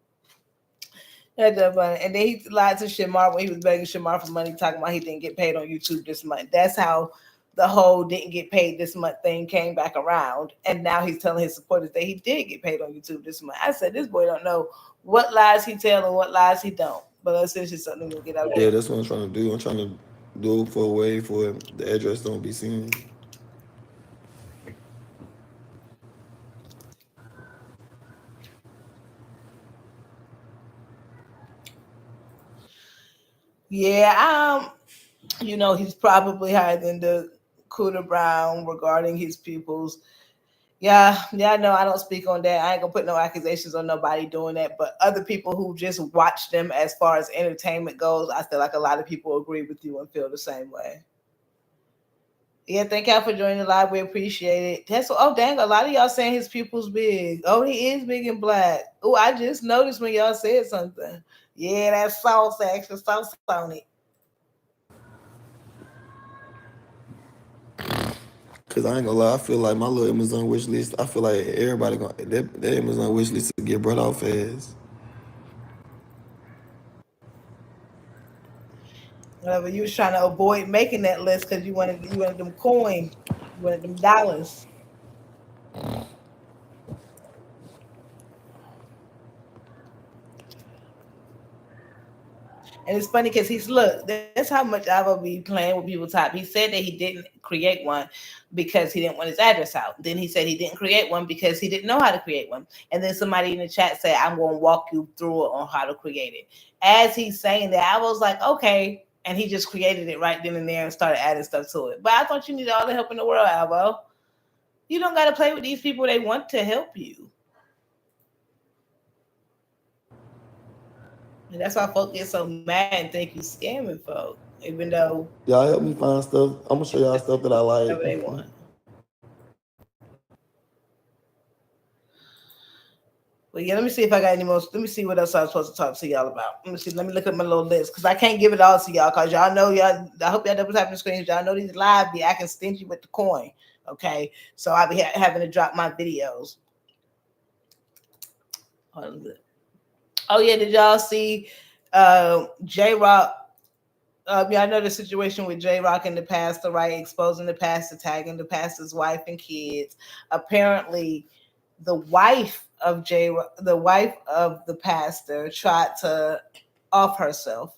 That's just funny. And then he lied to Shamar when he was begging Shamar for money, talking about he didn't get paid on YouTube this month. That's how the whole didn't get paid this month thing came back around. And now he's telling his supporters that he did get paid on YouTube this month. I said, this boy don't know what lies he tell and what lies he don't. But let's see if it's something to get out there. Yeah, that's what I'm trying to do. I'm trying to do it for a way for the address don't be seen. Yeah, he's probably higher than the Cooter Brown regarding his pupils. Yeah, no, I don't speak on that. I ain't gonna put no accusations on nobody doing that. But other people who just watch them as far as entertainment goes, I feel like a lot of people agree with you and feel the same way. Yeah, thank y'all for joining the live. We appreciate it. Dang, a lot of y'all saying his pupils big. Oh, he is big and black. Oh, I just noticed when y'all said something. Yeah, that sauce, extra sauce on it. Cause I ain't gonna lie, I feel like my little Amazon wish list. I feel like everybody gonna that Amazon wish list to get brought out fast. Whatever, you was trying to avoid making that list because you wanted them coin, you wanted them dollars. And it's funny because that's how much Alvo be playing with people's top. He said that he didn't create one because he didn't want his address out. Then he said he didn't create one because he didn't know how to create one. And then somebody in the chat said, I'm going to walk you through it on how to create it. As he's saying that, I was like, okay. And he just created it right then and there and started adding stuff to it. But I thought you needed all the help in the world, Alvo. You don't got to play with these people. They want to help you. And that's why folks get so mad and think you scamming folk, even though y'all help me find stuff. I'm gonna show y'all stuff that I like. Whatever they want. Well, yeah, let me see if I got any more. Let me see what else I was supposed to talk to y'all about. Let me see. Let me look at my little list because I can't give it all to y'all because y'all know y'all. I hope y'all double tapping the screens. Y'all know these live be acting stingy with the coin. Okay, so I'll be having to drop my videos. Oh yeah, did y'all see Jrock? I know the situation with Jrock and the pastor, right? Exposing the pastor, tagging the pastor's wife and kids. Apparently, the wife of the pastor tried to off herself,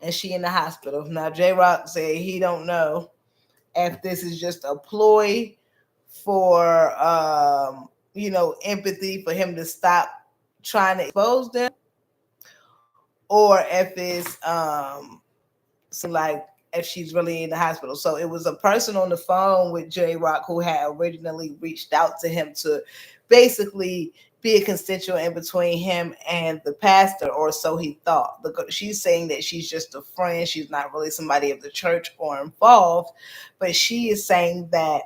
and she in the hospital now. Jrock said he don't know if this is just a ploy for empathy for him to stop trying to expose them, or if it's like if she's really in the hospital. So it was a person on the phone with Jrock who had originally reached out to him to basically be a constituent in between him and the pastor, or so he thought. She's saying that she's just a friend. She's not really somebody of the church or involved, but she is saying that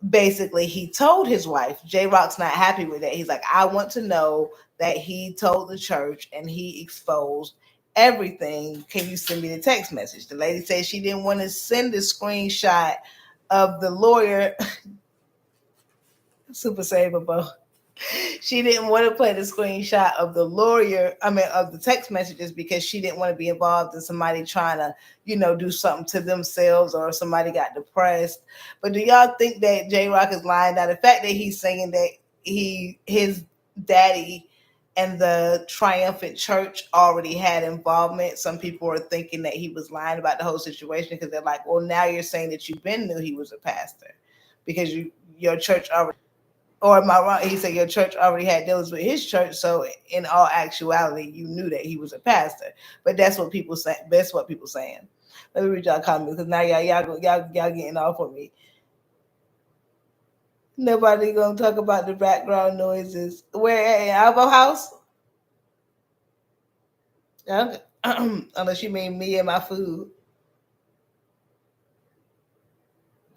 basically he told his wife. Jrock's not happy with that. He's like, I want to know that he told the church and he exposed everything. Can you send me the text message? The lady said she didn't want to send the screenshot of the lawyer. Super saveable. She didn't want to play the screenshot of the of the text messages because she didn't want to be involved in somebody trying to, do something to themselves or somebody got depressed. But do y'all think that Jrock is lying? Now, the fact that he's saying that his daddy and the Triumphant Church already had involvement, some people are thinking that he was lying about the whole situation because they're like, well, now you're saying that you knew he was a pastor because your church already. Or am I wrong? He said your church already had dealings with his church, so in all actuality, you knew that he was a pastor. But that's what people say. That's what people saying. Let me read y'all comments because now y'all getting off on me. Nobody gonna talk about the background noises. Where in Alvo house? Unless you mean me and my food.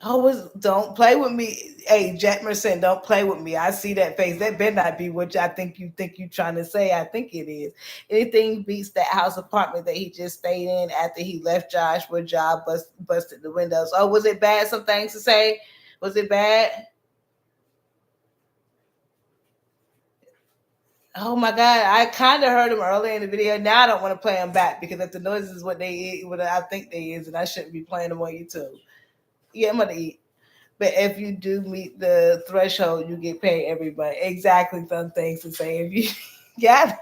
Always don't play with me. Hey, Jack Merson, don't play with me. I see that face. That better not be what I think you trying to say. I think it is. Anything beats that house apartment that he just stayed in after he left Josh where Josh busted the windows. Oh, was it bad? Some things to say? Was it bad? Oh my God, I kind of heard him earlier in the video. Now I don't want to play them back because if the noise is what I think they is, and I shouldn't be playing them on YouTube. Yeah, I'm gonna eat. But if you do meet the threshold, you get paid every month. Exactly, some things to say. If you got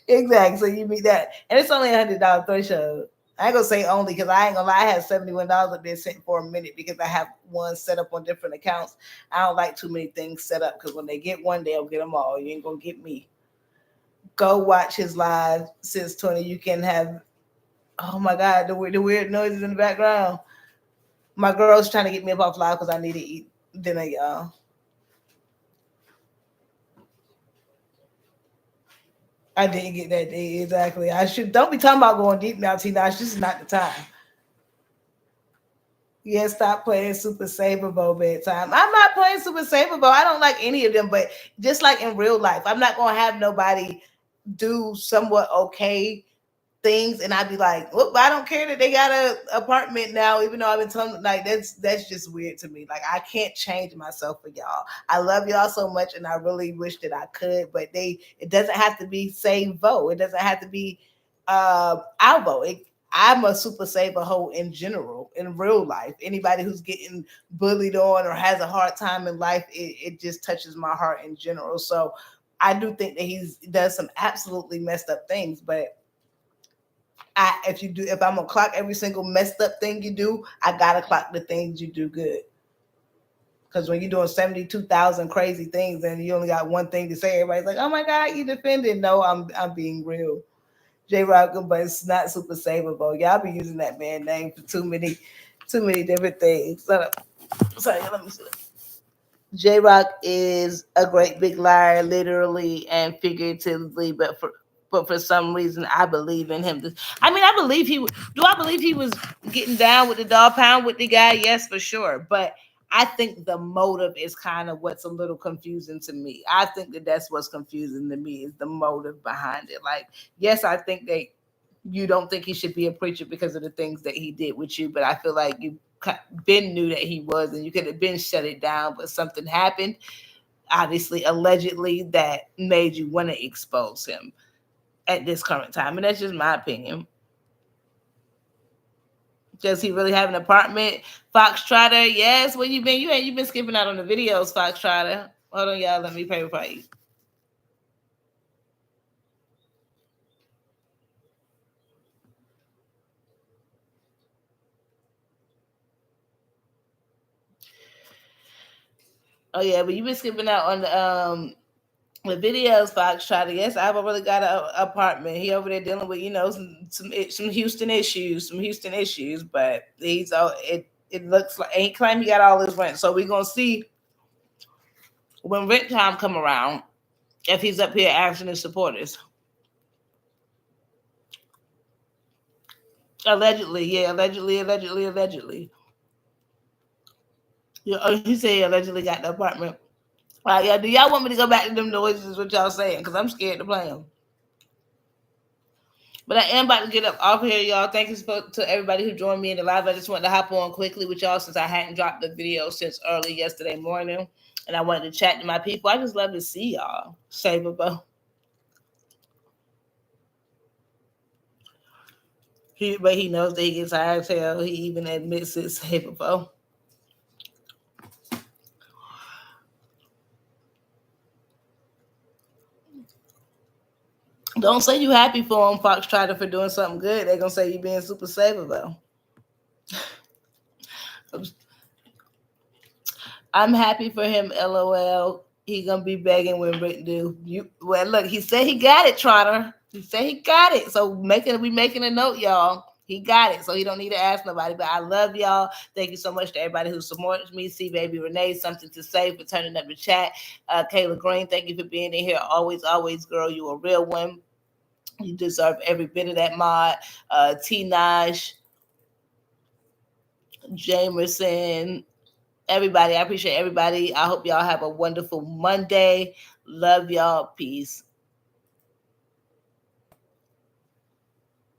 exactly, so you meet that, and it's only $100 threshold. I ain't gonna say only because I ain't gonna lie. I had $71 up there sent for a minute because I have one set up on different accounts. I don't like too many things set up because when they get one, they'll get them all. You ain't gonna get me. Go watch his live since 20. You can have. Oh my God, the weird noises in the background. My girl's trying to get me up off live because I need to eat dinner, y'all. I didn't get that day exactly. I should don't be talking about going deep now, Tina. This is not the time. Yeah, stop playing Super Saver Bowl bedtime. I'm not playing Super Saver Bowl. I don't like any of them, but just like in real life, I'm not gonna have nobody do somewhat okay things and I'd be like, whoop, I don't care that they got an apartment now, even though I've been telling them, like that's just weird to me. Like I can't change myself for y'all. I love y'all so much and I really wish that I could, but it doesn't have to be Savo. It doesn't have to be Alvo. I'm a super saver hoe in general, in real life. Anybody who's getting bullied on or has a hard time in life, it just touches my heart in general. So I do think that he does some absolutely messed up things, but if I'm gonna clock every single messed up thing you do, I gotta clock the things you do good. Because when you're doing 72,000 crazy things and you only got one thing to say, everybody's like, "Oh my God, you defended." No, I'm being real. Jrock, but it's not super savable. Y'all be using that man name for too many different things. Sorry, let me see. Jrock is a great big liar, literally and figuratively, but for some reason, I believe in him. I mean, I believe he was getting down with the dog pound with the guy? Yes, for sure. But I think the motive is kind of what's a little confusing to me. I think that's what's confusing to me is the motive behind it. Like, yes, I think that you don't think he should be a preacher because of the things that he did with you, but I feel like you been knew that he was and you could have been shut it down, but something happened, obviously, allegedly, that made you want to expose him at this current time. And that's just my opinion. Does he really have an apartment? Foxtrotter, yes. Where you been? You've been skipping out on the videos, Foxtrotter. Hold on, y'all. Let me pay for you. Oh yeah, but you've been skipping out on the videos, Foxtrotter. Yes, I've really got an apartment. He over there dealing with some Houston issues, but he's all it looks like he claimed he got all his rent. So we're gonna see when rent time come around if he's up here asking his supporters. Allegedly, yeah, allegedly. Yeah, he said he allegedly got the apartment. All right, yeah. Do y'all want me to go back to them noises? What y'all saying? Because I'm scared to play them. But I am about to get up off here, y'all. Thank you to everybody who joined me in the live. I just wanted to hop on quickly with y'all since I hadn't dropped the video since early yesterday morning. And I wanted to chat to my people. I just love to see y'all. Savable. But he knows that he gets high as hell. He even admits it's savable. Don't say you happy for him, Foxtrotter, for doing something good. They're going to say you being super savable. I'm happy for him. LOL. He gonna be begging when Rick do. Well, look, he said he got it, Trotter. He said he got it. So we making a note, y'all. He got it, so he don't need to ask nobody. But I love y'all. Thank you so much to everybody who supports me. See, baby Renee, something to say for turning up the chat. Kayla Green, thank you for being in here. Always, girl, you a real one. You deserve every bit of that mod. T Naj, Jamerson, everybody. I appreciate everybody. I hope y'all have a wonderful Monday. Love y'all. Peace.